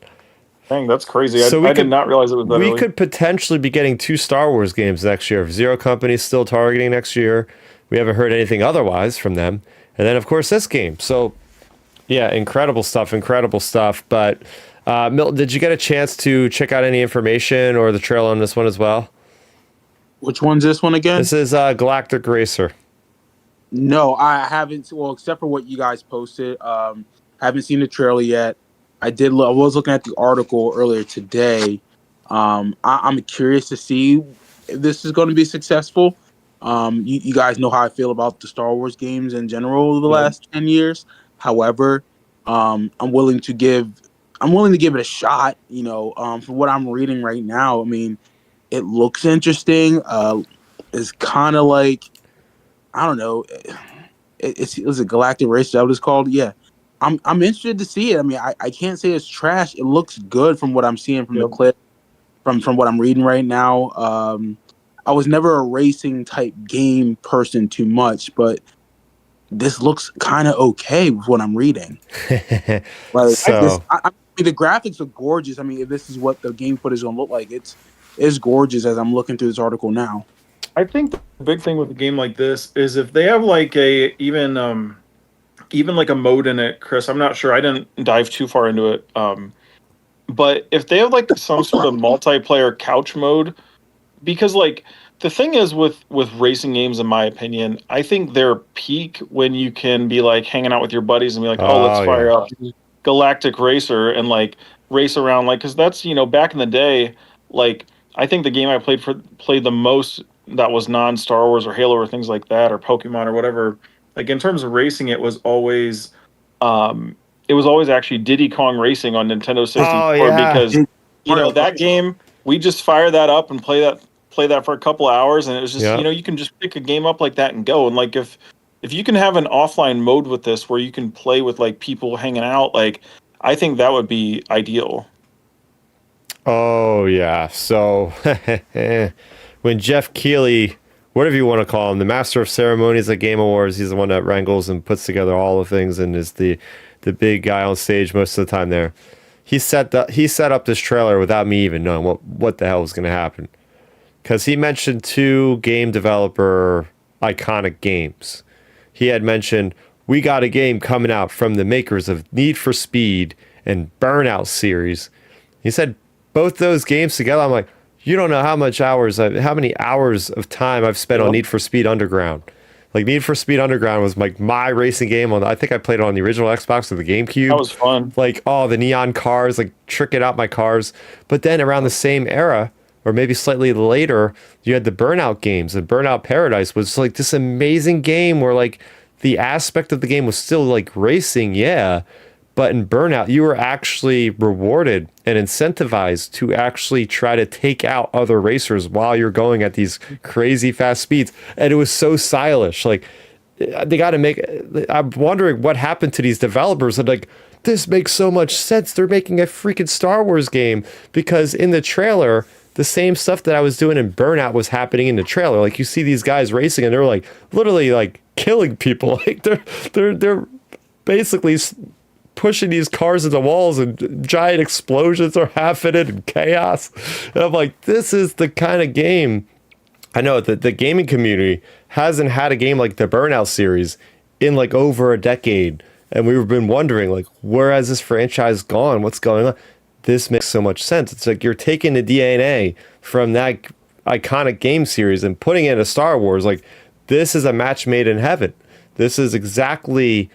Dang, that's crazy. So I did not realize it was that we early. could potentially be getting 2 Star Wars games next year. Zero Company's still targeting next year. We haven't heard anything otherwise from them. And then, of course, this game. So, yeah, incredible stuff. But, Milton, did you get a chance to check out any information or the trailer on this one as well? Which one's this one again? This is Galactic Racer. No, I haven't. Well, except for what you guys posted. Haven't seen the trailer yet. I was looking at the article earlier today. I'm curious to see if this is going to be successful. You guys know how I feel about the Star Wars games in general over the last 10 years. However, I'm willing to give it a shot. From what I'm reading right now, I mean, it looks interesting. It's kind of like, I don't know. It's a Galactic Racer. Is that what it's called? Yeah. I'm interested to see it. I mean, I can't say it's trash. It looks good from what I'm seeing from the clip, from what I'm reading right now. I was never a racing type game person too much, but this looks kind of okay with what I'm reading. The graphics are gorgeous. I mean, if this is what the game footage is going to look like, it's gorgeous as I'm looking through this article now. I think the big thing with a game like this is if they have like even like a mode in it, Chris, I'm not sure. I didn't dive too far into it. But if they have like some sort of multiplayer couch mode, because like the thing is with racing games, in my opinion, I think they're peak when you can be like hanging out with your buddies and be like, let's fire up Galactic Racer and like race around, like, because that's back in the day, like I think the game I played the most that was non-Star Wars or Halo or things like that or Pokemon or whatever. Like in terms of racing, it was always actually Diddy Kong Racing on Nintendo 64 because that game, we just fire that up and play that for a couple of hours, and it was just you can just pick a game up like that and go. And like if you can have an offline mode with this where you can play with like people hanging out, like I think that would be ideal. Oh yeah. So when Jeff Keighley, whatever you want to call him, the master of ceremonies at Game Awards, he's the one that wrangles and puts together all the things and is the big guy on stage most of the time there. He set up this trailer without me even knowing what the hell was going to happen. Because he mentioned 2 game developer iconic games. He had mentioned, we got a game coming out from the makers of Need for Speed and Burnout series. He said both those games together. I'm like, you don't know how many hours of time I've spent on Need for Speed Underground. Like Need for Speed Underground was like my racing game I think I played it on the original Xbox or the GameCube. That was fun. Like, oh, the neon cars, like tricking out my cars. But then around the same era, or maybe slightly later, you had the Burnout games, and Burnout Paradise was like this amazing game where like the aspect of the game was still like racing, yeah. But in Burnout, you were actually rewarded and incentivized to actually try to take out other racers while you're going at these crazy fast speeds. And it was so stylish. Like, they got to make. I'm wondering what happened to these developers. And like, this makes so much sense. They're making a freaking Star Wars game because in the trailer, the same stuff that I was doing in Burnout was happening in the trailer. Like, you see these guys racing and they're like literally like killing people. Like they're basically pushing these cars into walls and giant explosions are happening and chaos. And I'm like, this is the kind of game. I know that the gaming community hasn't had a game like the Burnout series in like over a decade. And we've been wondering, like, where has this franchise gone? What's going on? This makes so much sense. It's like you're taking the DNA from that iconic game series and putting it into Star Wars. Like, this is a match made in heaven. This is exactly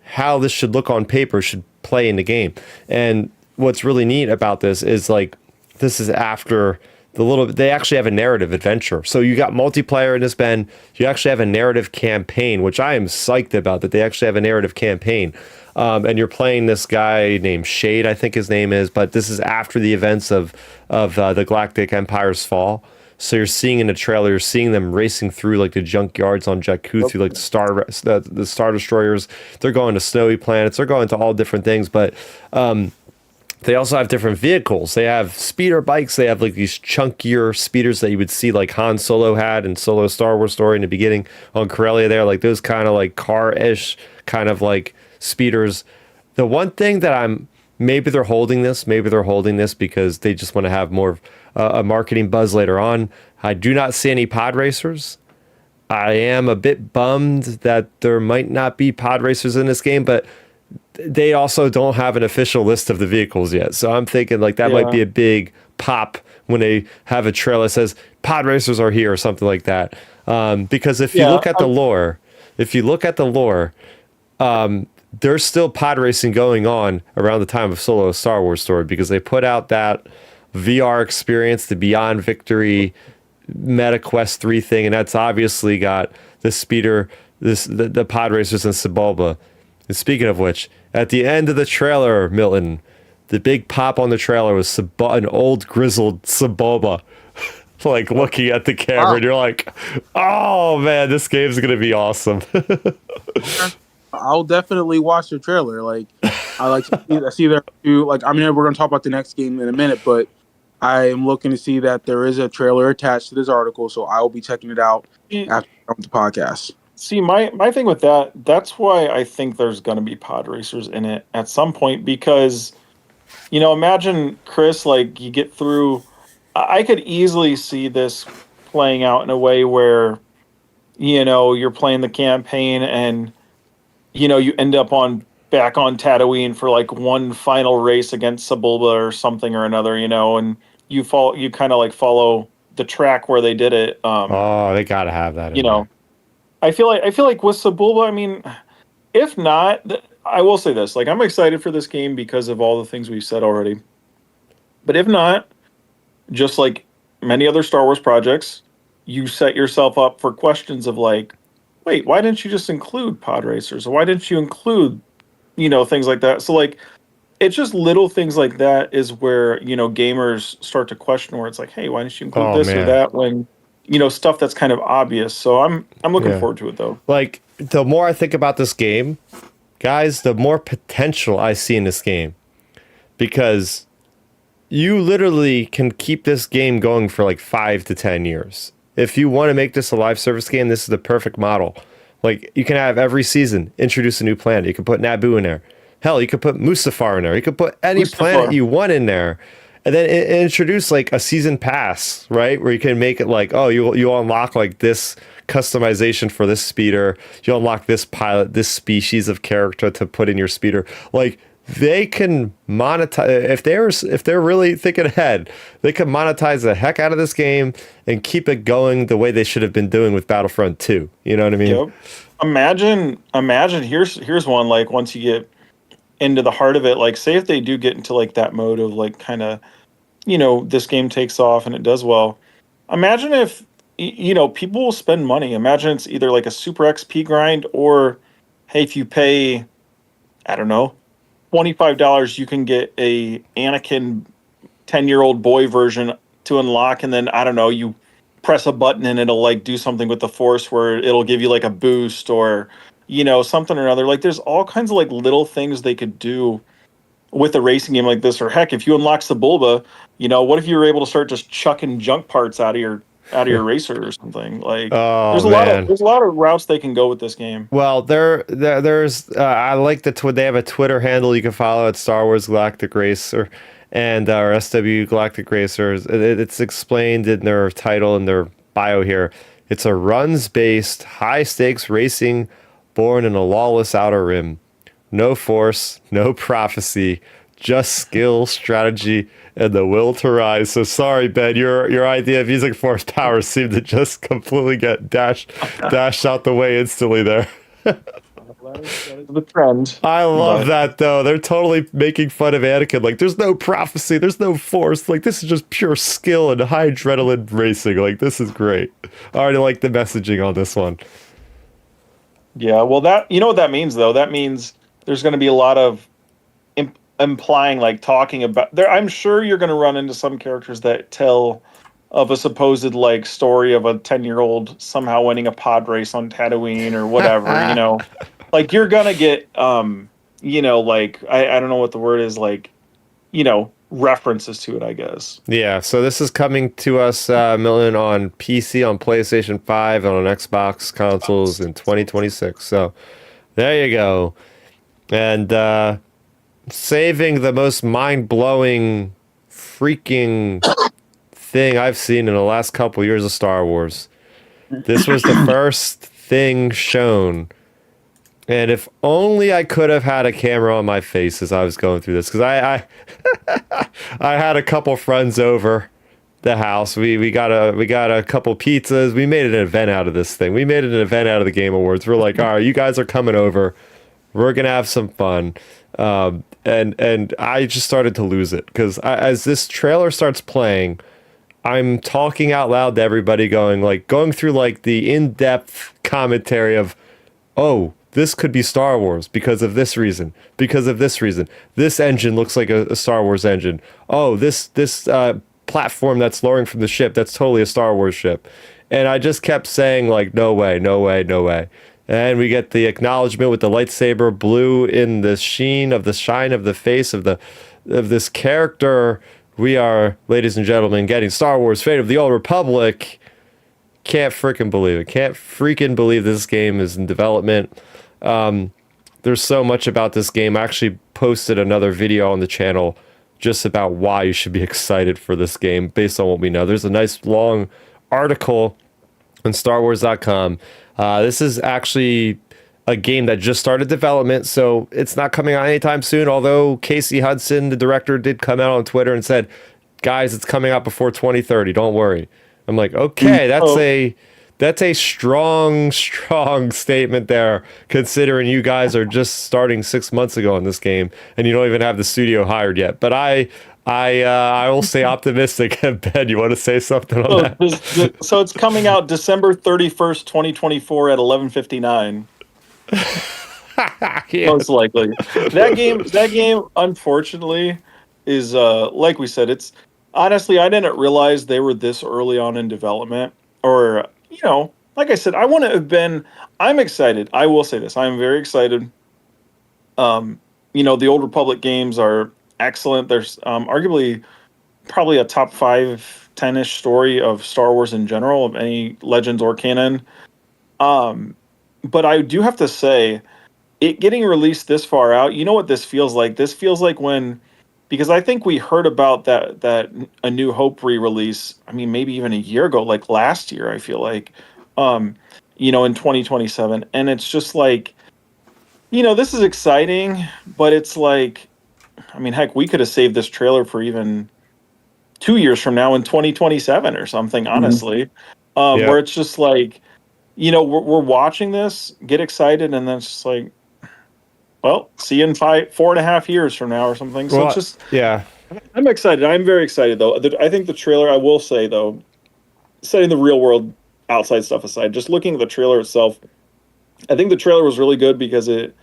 how this should look on paper, should play in the game. And what's really neat about this is like, this is after they actually have a narrative adventure. So you got multiplayer in this, Ben. You actually have a narrative campaign, which I am psyched about, that they actually have a narrative campaign. And you're playing this guy named Shade, I think his name is, but this is after the events of the Galactic Empire's fall. So you're seeing in the trailer, you're seeing them racing through like the junkyards on Jakku, through like the Star Destroyers. They're going to snowy planets. They're going to all different things, but they also have different vehicles. They have speeder bikes. They have like these chunkier speeders that you would see like Han Solo had in Solo Star Wars Story in the beginning on Corellia there, like those kind of like car-ish kind of like speeders. The one thing that maybe they're holding this because they just want to have more a marketing buzz later on. I do not see any pod racers. I am a bit bummed that there might not be pod racers in this game, but they also don't have an official list of the vehicles yet. So I'm thinking like that might be a big pop when they have a trailer that says pod racers are here or something like that. Because if you look at the lore, there's still pod racing going on around the time of Solo Star Wars Story, because they put out that VR experience, the Beyond Victory Meta Quest 3 thing, and that's obviously got the speeder, the pod racers and Sebulba. And speaking of which, at the end of the trailer, Milton, the big pop on the trailer was an old grizzled Sebulba, like looking at the camera, and you're like, oh man, this game's gonna be awesome. I'll definitely watch the trailer. Like, I like to see there too. Like, I mean, we're gonna talk about the next game in a minute, but I am looking to see that there is a trailer attached to this article, so I will be checking it out after the podcast. See, my thing with that's why I think there's going to be pod racers in it at some point, because, you know, imagine, Chris, like, you get through, I could easily see this playing out in a way where, you know, you're playing the campaign and, you know, you end up back on Tatooine for like one final race against Sebulba or something or another, you know, and you kind of like follow the track where they did it. They gotta have that, you know. I feel like with Sebulba, I mean, if not, I will say this: like, I'm excited for this game because of all the things we've said already. But if not, just like many other Star Wars projects, you set yourself up for questions of like, wait, why didn't you just include pod racers? Or why didn't you include, you know, things like that? So like, it's just little things like that is where, you know, gamers start to question, where it's like, hey, why didn't you include this or that, when, you know, stuff that's kind of obvious. So I'm looking forward to it, though. Like, the more I think about this game, guys, the more potential I see in this game, because you literally can keep this game going for like 5 to 10 years. If you want to make this a live service game, this is the perfect model. Like, you can have every season introduce a new planet. You can put Naboo in there. Hell, you could put Mustafar in there. You could put any planet you want in there. And then introduce like a season pass, right? Where you can make it like, oh, you unlock like this customization for this speeder. You unlock this pilot, this species of character to put in your speeder. Like, they can monetize if they're really thinking ahead, they can monetize the heck out of this game and keep it going the way they should have been doing with Battlefront 2. You know what I mean? Yep. Imagine here's one, like, once you get into the heart of it, like, say if they do get into like that mode of like kind of, this game takes off and it does well. Imagine if people will spend money. Imagine it's either like a super XP grind, or hey, if you pay, I don't know, $25, you can get a Anakin 10-year-old boy version to unlock, and then I don't know, you press a button and it'll like do something with the Force where it'll give you like a boost, or something or another. Like, there's all kinds of like little things they could do with a racing game like this. Or heck, if you unlock Sebulba, what if you were able to start just chucking junk parts out of your racer or something? Like, Oh there's man. a lot of routes they can go with this game. Well, there's I like they have a Twitter handle you can follow at Star Wars Galactic Racer and or SW Galactic Racers. It's explained in their title and their bio here. It's a runs-based, high-stakes racing born in a lawless outer rim. No force, no prophecy, just skill, strategy, and the will to rise. So sorry, Ben, your idea of using force power seemed to just completely get dashed out the way instantly there. That is the trend. I love But that though. They're totally making fun of Anakin. Like, there's no prophecy, there's no force. Like, this is just pure skill and high adrenaline racing. Like, this is great. I already like the messaging on this one. yeah, well, that, what that means though. That means there's going to be a lot of implying, like, talking about there. I'm sure you're going to run into some characters that tell of a supposed like story of a 10-year-old somehow winning a pod race on Tatooine or whatever. Like, you're gonna get like, I don't know what the word is, like, references to it, I guess. Yeah, so this is coming to us, Milton, on PC, on PlayStation 5, and on Xbox consoles in 2026. So there you go. And saving the most mind-blowing freaking thing I've seen in the last couple years of Star Wars. This was the first thing shown. And if only I could have had a camera on my face as I was going through this, because I I had a couple friends over the house. We got a couple pizzas. We made an event out of this thing. We made an event out of the Game Awards. We're like, all right, you guys are coming over. We're gonna have some fun. And I just started to lose it because as this trailer starts playing, I'm talking out loud to everybody, going through like the in-depth commentary of, oh, this could be Star Wars because of this reason, because of this reason. This engine looks like a Star Wars engine. Oh, this platform that's lowering from the ship, that's totally a Star Wars ship. And I just kept saying, like, no way, no way, no way. And we get the acknowledgement with the lightsaber blue in the shine of the face of this character. We are, ladies and gentlemen, getting Star Wars Fate of the Old Republic. Can't freaking believe it. Can't freaking believe this game is in development. There's so much about this game. I actually posted another video on the channel just about why you should be excited for this game based on what we know. There's a nice long article on StarWars.com. This is actually a game that just started development, so it's not coming out anytime soon, although Casey Hudson, the director, did come out on Twitter and said, guys, it's coming out before 2030, don't worry. I'm like, okay, that's a strong statement there, considering you guys are just starting 6 months ago in this game, and you don't even have the studio hired yet. But I will stay optimistic. Ben, you want to say something on that? So it's coming out December 31st, 2024 at 11:59. Yeah. Most likely. That game, unfortunately, is like we said, it's honestly, I didn't realize they were this early on in development. Or, like I said, I'm excited. I will say this. I'm very excited. The Old Republic games are excellent. There's arguably probably a top 5, 10-ish story of Star Wars in general, of any Legends or canon. But I do have to say, it getting released this far out, you know what this feels like? This feels like because I think we heard about that A New Hope re-release, I mean, maybe even a year ago, like last year, I feel like, in 2027. And it's just like, this is exciting, but it's like, I mean, heck, we could have saved this trailer for even 2 years from now in 2027 or something, honestly. Yeah. Where it's just like, we're watching this, get excited, and then it's just like, well, see you in 4.5 years from now or something. So it's Well, just, yeah. I'm excited. I'm very excited, though. I think the trailer, I will say, though, setting the real world outside stuff aside, just looking at the trailer itself, I think the trailer was really good because it,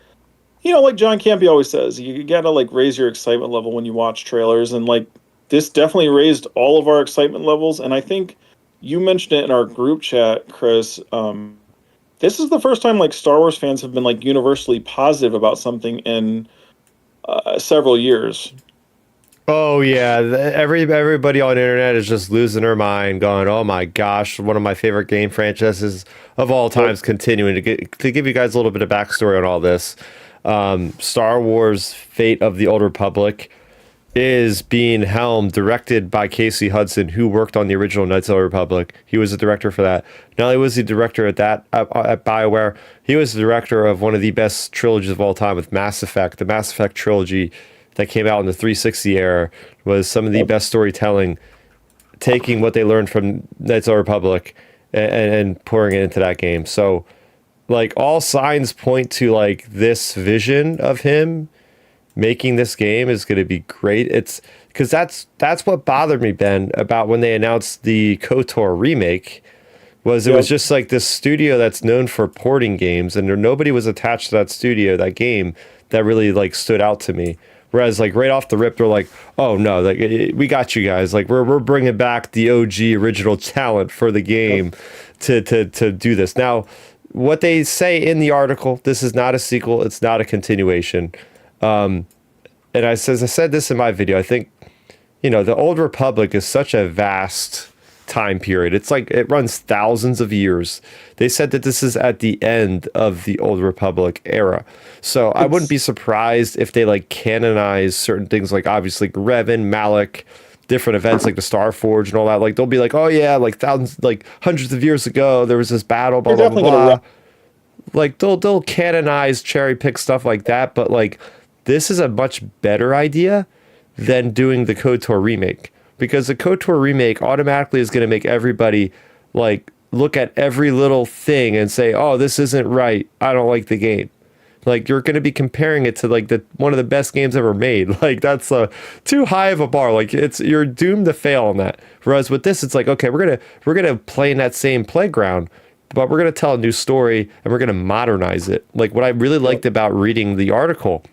like John Campy always says, you gotta like raise your excitement level when you watch trailers, and like this definitely raised all of our excitement levels. And I think you mentioned it in our group chat, Chris. This is the first time like Star Wars fans have been like universally positive about something in several years. Oh yeah, everybody on the internet is just losing their mind, going, "Oh my gosh, one of my favorite game franchises of all times." Continuing to give you guys a little bit of backstory on all this, Star Wars: Fate of the Old Republic is being helmed, directed by Casey Hudson, who worked on the original Knights of the Republic. He was the director for that. Not only was he director at BioWare, he was the director of one of the best trilogies of all time with Mass Effect. The Mass Effect trilogy that came out in the 360 era was some of the best storytelling, taking what they learned from Knights of the Republic and pouring it into that game. So, like, all signs point to like this vision of him making this game is going to be great. It's because that's what bothered me, Ben, about when they announced the KOTOR remake. Was it was just like this studio that's known for porting games, and nobody was attached to that studio, that game, that really like stood out to me. Whereas like right off the rip, they're like, "Oh no, like we got you guys. Like we're bringing back the OG original talent for the game to do this." Now, what they say in the article, this is not a sequel. It's not a continuation. And as I said this in my video, I think, the Old Republic is such a vast time period. It's like it runs thousands of years. They said that this is at the end of the Old Republic era. So I wouldn't be surprised if they like canonize certain things, like obviously Revan, Malak, different events like the Star Forge and all that. Like they'll be like, oh yeah, like thousands, like hundreds of years ago, there was this battle, blah, blah, blah, blah. Like they'll canonize, cherry pick stuff like that. But like, this is a much better idea than doing the KOTOR remake, because the KOTOR remake automatically is going to make everybody like look at every little thing and say, "Oh, this isn't right. I don't like the game." Like you're going to be comparing it to like one of the best games ever made. Like that's too high of a bar. Like you're doomed to fail on that. Whereas with this, it's like, okay, we're gonna play in that same playground, but we're gonna tell a new story and we're gonna modernize it. Like what I really liked about reading the article,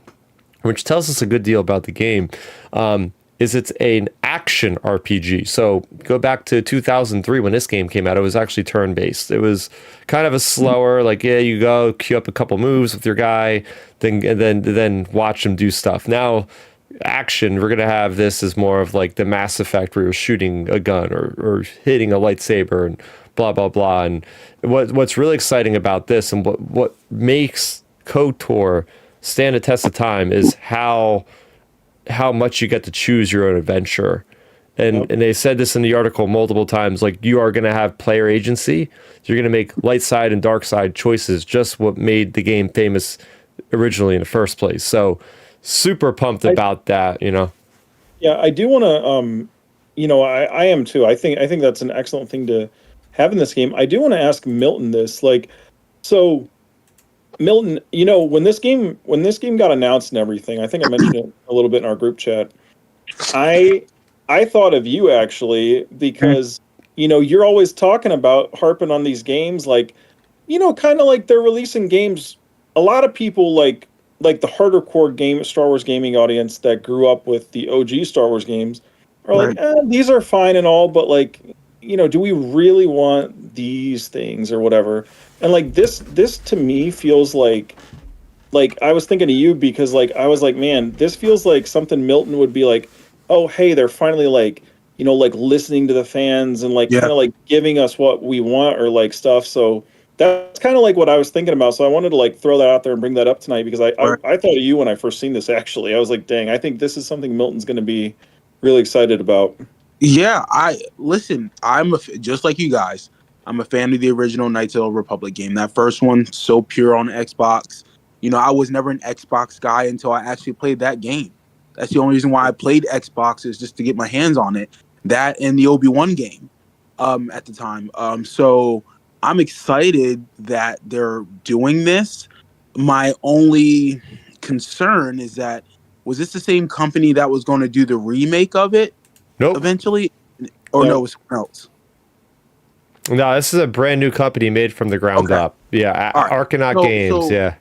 which tells us a good deal about the game, is it's an action RPG. So go back to 2003 when this game came out. It was actually turn-based. It was kind of a slower, like, yeah, you go queue up a couple moves with your guy, then watch him do stuff. Now, action, we're gonna have this as more of like the Mass Effect where you're shooting a gun or hitting a lightsaber and blah blah blah. And what's really exciting about this and what makes KOTOR stand a test of time is how much you get to choose your own adventure. And they said this in the article multiple times, like you are going to have player agency. You're going to make light side and dark side choices, just what made the game famous originally in the first place. So super pumped about that, Yeah, I do want to, I am too. I think that's an excellent thing to have in this game. I do want to ask Milton this, like, so Milton, when this game got announced and everything, I think I mentioned it a little bit in our group chat. I thought of you actually because you're always talking about harping on these games, like kind of like they're releasing games. A lot of people like the harder core Star Wars gaming audience that grew up with the OG Star Wars games are like, these are fine and all, but like, do we really want these things or whatever? And like this to me feels like I was thinking of you because like I was like, man, this feels like something Milton would be like, oh hey, they're finally like like listening to the fans and like kind of like giving us what we want or like stuff. So that's kind of like what I was thinking about. So I wanted to like throw that out there and bring that up tonight because I thought of you when I first seen this. Actually, I was like, dang, I think this is something Milton's going to be really excited about. Yeah, I'm just like you guys. I'm a fan of the original Knights of the Republic game. That first one, so pure on Xbox. I was never an Xbox guy until I actually played that game. That's the only reason why I played Xbox, is just to get my hands on it. That and the Obi-Wan game at the time. So I'm excited that they're doing this. My only concern is that, was this the same company that was going to do the remake of it Nope. eventually? Or no, it was someone else? No, this is a brand new company made from the ground up. Yeah, All right. Arcanaut Games. Yeah.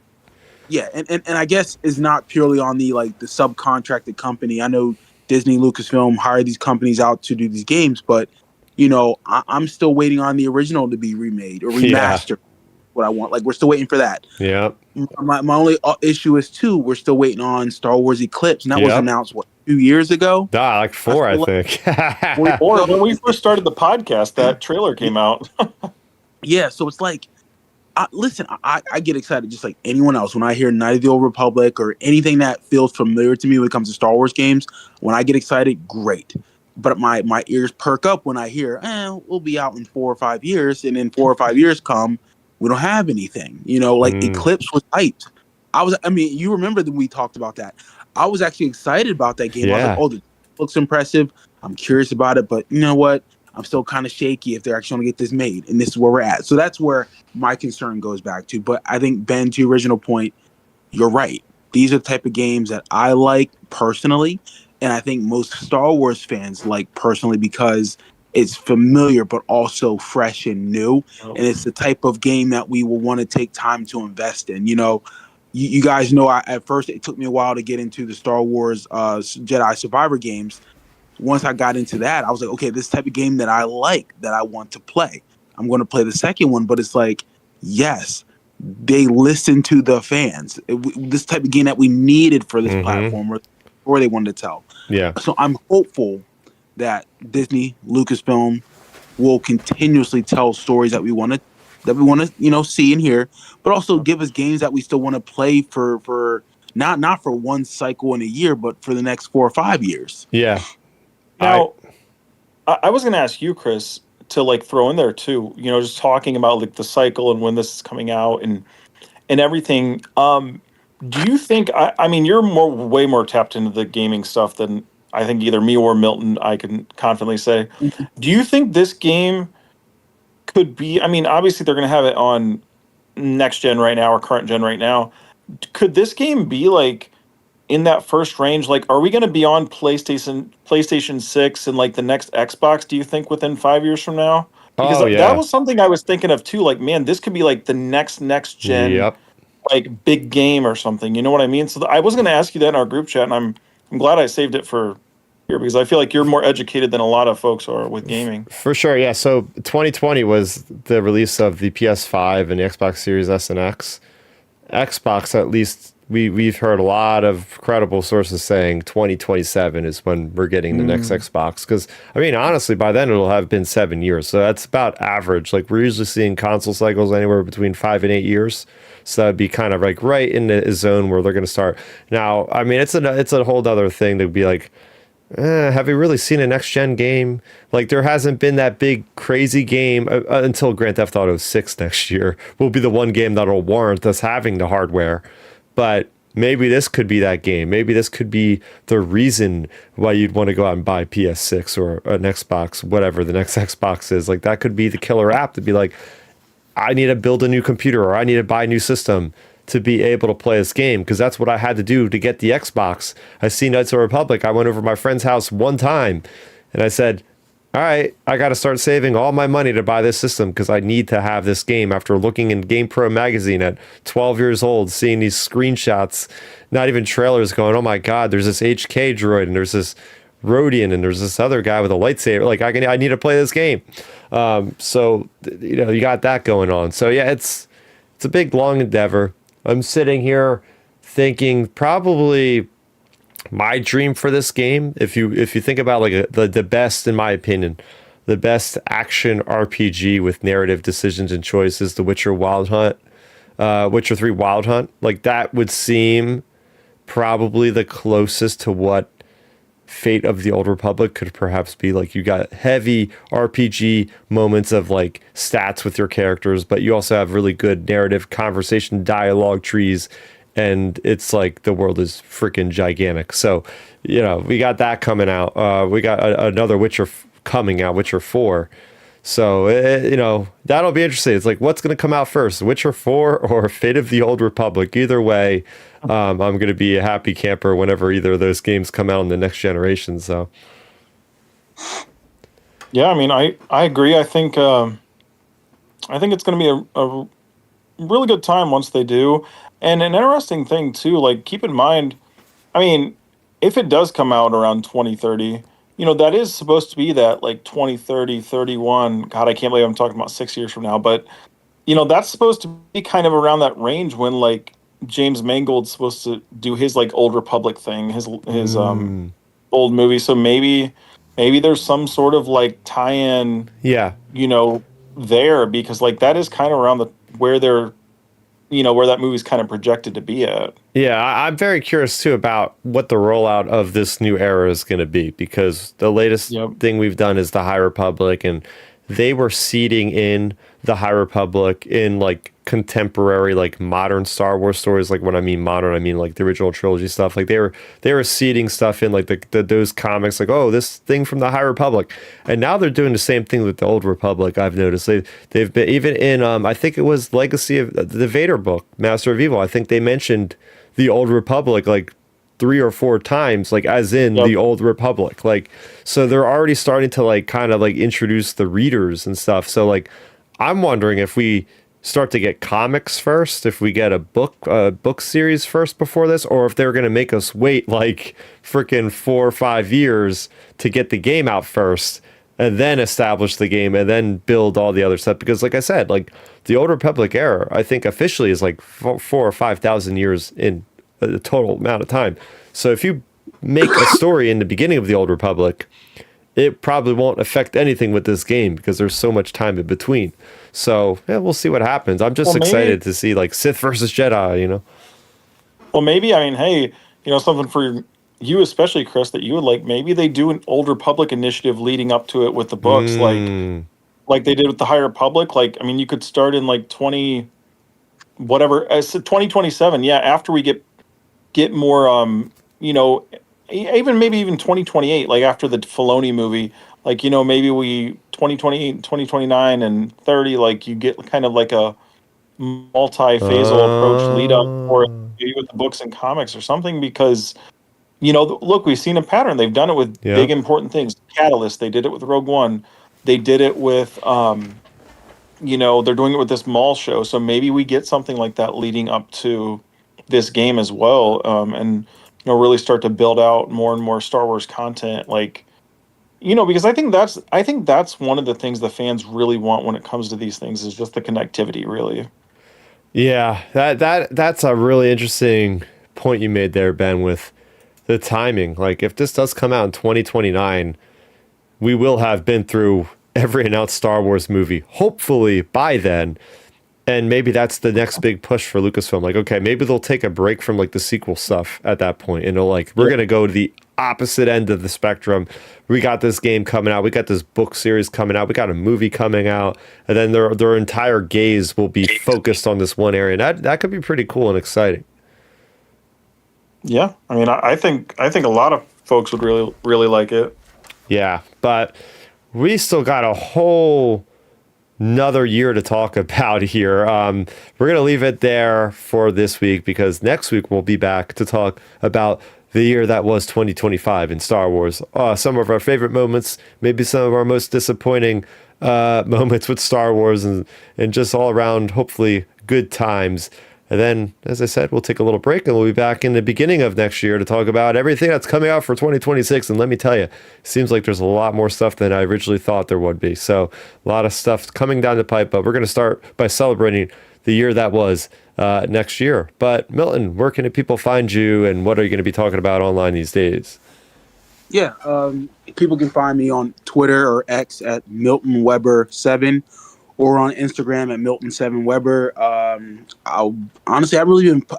Yeah, and I guess it's not purely on the subcontracted company. I know Disney, Lucasfilm hired these companies out to do these games, but I'm still waiting on the original to be remade or remastered. What I want, we're still waiting for that. Yeah. My only issue is too, we're still waiting on Star Wars Eclipse, and that was announced 2 years ago. Like 4, I think. Or when we first started the podcast, that trailer came out. Yeah, so it's like, listen, I get excited just like anyone else when I hear Night of the Old Republic or anything that feels familiar to me when it comes to Star Wars games. When I get excited, great. But my ears perk up when I hear, we'll be out in 4 or 5 years, and then 4 or 5 years come, we don't have anything. Eclipse was hyped. You remember that we talked about that. I was actually excited about that game. I was like, this looks impressive. I'm curious about it, but you know what? I'm still kind of shaky if they're actually going to get this made, and this is where we're at. So that's where my concern goes back to. But I think, Ben, to your original point, you're right. These are the type of games that I like personally, and I think most Star Wars fans like personally, because it's familiar but also fresh and new, and it's the type of game that we will want to take time to invest in. You guys know, at first it took me a while to get into the Star Wars Jedi Survivor games. Once I got into that, I was like, okay, this type of game that I like, that I want to play, I'm going to play the second one. But it's like, yes, they listen to the fans. This type of game that we needed for this platform, or they wanted to tell. Yeah. So I'm hopeful that Disney, Lucasfilm will continuously tell stories that we want to, see and hear, but also give us games that we still want to play for not for one cycle in a year, but for the next 4 or 5 years. Yeah. Now, I was going to ask you, Chris, to throw in there too. Just talking about the cycle and when this is coming out and everything. Do you think? I mean, you're way more tapped into the gaming stuff than I think either me or Milton. I can confidently say. Do you think this game could be? I mean, obviously they're going to have it on next gen right now or current gen right now. Could this game be in that first range? Are we going to be on PlayStation 6 and the next Xbox, do you think, within 5 years from now? Because that was something I was thinking of too. Man, this could be the next gen big game or something. You know what I mean? So I was going to ask you that in our group chat, and I'm glad I saved it for here, because I feel like you're more educated than a lot of folks are with gaming. For sure, yeah. So 2020 was the release of the PS5 and the Xbox Series S and X. Xbox, at least we've heard a lot of credible sources saying 2027 is when we're getting the next Xbox. Because, honestly, by then it'll have been 7 years. So that's about average. We're usually seeing console cycles anywhere between 5 and 8 years. So that'd be kind of right in the zone where they're going to start. Now, it's a whole other thing to be have we really seen a next-gen game? There hasn't been that big, crazy game until Grand Theft Auto 6 next year. Will be the one game that'll warrant us having the hardware. But maybe this could be that game. Maybe this could be the reason why you'd want to go out and buy PS6 or an Xbox, whatever the next Xbox is. That could be the killer app to be I need to build a new computer or I need to buy a new system to be able to play this game, because that's what I had to do to get the Xbox. I see Knights of the Republic. I went over to my friend's house one time and I said, all right, I got to start saving all my money to buy this system because I need to have this game, after looking in GamePro magazine at 12 years old, seeing these screenshots, not even trailers, going, oh my God, there's this HK droid and there's this Rodian and there's this other guy with a lightsaber. I need to play this game. So, you got that going on. So yeah, it's a big, long endeavor. I'm sitting here thinking probably my dream for this game, if you think about the best, in my opinion, the best action RPG with narrative decisions and choices, The Witcher Wild Hunt, Witcher 3 Wild Hunt, that would seem probably the closest to what Fate of the Old Republic could perhaps be. You got heavy RPG moments of stats with your characters, but you also have really good narrative, conversation, dialogue trees, and it's like the world is freaking gigantic. So, we got that coming out. We got another Witcher coming out, Witcher 4. So, that'll be interesting. It's like, what's going to come out first, Witcher 4 or Fate of the Old Republic? Either way, I'm going to be a happy camper whenever either of those games come out in the next generation. So, Yeah, I mean, I agree. I think it's going to be a really good time once they do. And an interesting thing too, like keep in mind, I mean, if it does come out around 2030, that is supposed to be that like 2030, 31. God, I can't believe I'm talking about 6 years from now, but that's supposed to be kind of around that range when like James Mangold's supposed to do his like Old Republic thing, his old movie. So maybe there's some sort of like tie-in, yeah. there, because like that is kind of around where they're where that movie's kind of projected to be at. Yeah, I'm very curious too about what the rollout of this new era is going to be, because the latest thing we've done is the High Republic, and they were seeding in the High Republic in like contemporary, like modern Star Wars stories. Like when I mean modern, I mean like the original trilogy stuff. Like they were seeding stuff in like those comics, like, oh, this thing from the High Republic, and now they're doing the same thing with the Old Republic. I've noticed they've been even in I think it was Legacy of the Vader book, Master of Evil. I think they mentioned the Old Republic like 3 or 4 times, like as in the Old Republic. Like, so they're already starting to like kind of like introduce the readers and stuff. So like, I'm wondering if we start to get comics first, if we get a book series first before this, or if they're going to make us wait like freaking 4 or 5 years to get the game out first, and then establish the game and then build all the other stuff. Because like I said, like the Old Republic era, I think officially is like 4 or 5 thousand years in a total amount of time. So if you make a story in the beginning of the Old Republic, it probably won't affect anything with this game because there's so much time in between. So yeah, we'll see what happens. I'm just excited to see like Sith versus Jedi, Well, maybe, I mean, hey, something for you, especially Chris, that you would like. Maybe they do an Old Republic initiative leading up to it with the books, like they did with the High Republic. Like, I mean, you could start in like 2027. Yeah, after we get more, even 2028, like after the Filoni movie, like, maybe we 2028, 2029, and 30, like you get kind of like a multi-phasal approach lead up for maybe with the books and comics or something, because look, we've seen a pattern. They've done it with big important things. Catalyst, they did it with Rogue One, they did it with they're doing it with this Maul show. So maybe we get something like that leading up to this game as well, and really start to build out more and more Star Wars content, like because I think that's one of the things the fans really want when it comes to these things, is just the connectivity, really. Yeah, that's a really interesting point you made there, Ben, with the timing. Like if this does come out in 2029, we will have been through every announced Star Wars movie, hopefully by then. And maybe that's the next big push for Lucasfilm. Like, okay, maybe they'll take a break from like the sequel stuff at that point, and they'll like, we're gonna go to the opposite end of the spectrum. We got this game coming out, we got this book series coming out, we got a movie coming out, and then their entire gaze will be focused on this one area. And that could be pretty cool and exciting. Yeah, I mean, I think a lot of folks would really, really like it. Yeah, but we still got a whole another year to talk about here. We're going to leave it there for this week, because next week we'll be back to talk about the year that was 2025 in Star Wars. Some of our favorite moments, maybe some of our most disappointing moments with Star Wars, and just all around, hopefully, good times. And then, as I said, we'll take a little break, and we'll be back in the beginning of next year to talk about everything that's coming out for 2026. And let me tell you, it seems like there's a lot more stuff than I originally thought there would be. So a lot of stuff coming down the pipe, but we're going to start by celebrating the year that was next year. But Milton, where can people find you, and what are you going to be talking about online these days? Yeah, people can find me on Twitter or X at Milton Weber 7. Or on Instagram at Milton7Weber. I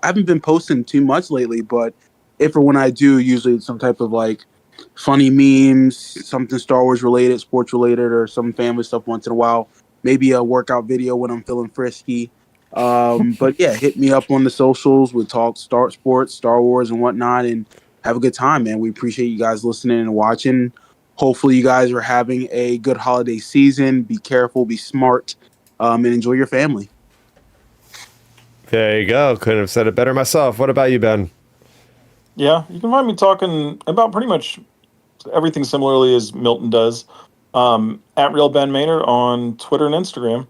haven't been posting too much lately, but if or when I do, usually it's some type of like funny memes, something Star Wars related, sports related, or some family stuff once in a while. Maybe a workout video when I'm feeling frisky. But yeah, hit me up on the socials. We talk sports, Star Wars, and whatnot, and have a good time, man. We appreciate you guys listening and watching. Hopefully, you guys are having a good holiday season. Be careful, be smart, and enjoy your family. There you go. Couldn't have said it better myself. What about you, Ben? Yeah, you can find me talking about pretty much everything similarly as Milton does. At Real Ben Maynard on Twitter and Instagram.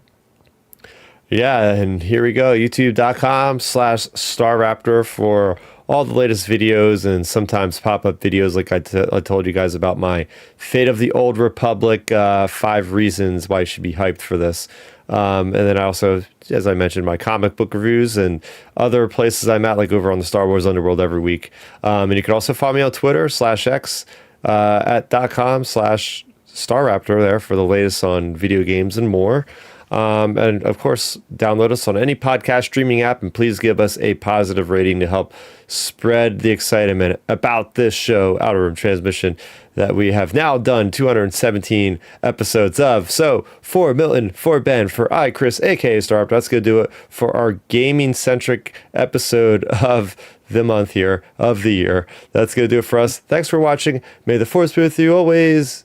Yeah, and here we go. YouTube.com/StarRaptor for all the latest videos and sometimes pop-up videos like I told you guys about my Fate of the Old Republic, 5 reasons why you should be hyped for this. And then I also, as I mentioned, my comic book reviews and other places I'm at, like over on the Star Wars Underworld every week. And you can also follow me on Twitter /X at .com/StarRaptor there for the latest on video games and more. And of course, download us on any podcast streaming app, and please give us a positive rating to help spread the excitement about this show, Outer Room Transmission, that we have now done 217 episodes of. So for Milton, for Ben, for I, Chris, aka Startup, that's going to do it for our gaming-centric episode of the month here, of the year. That's going to do it for us. Thanks for watching. May the force be with you always.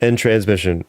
End transmission.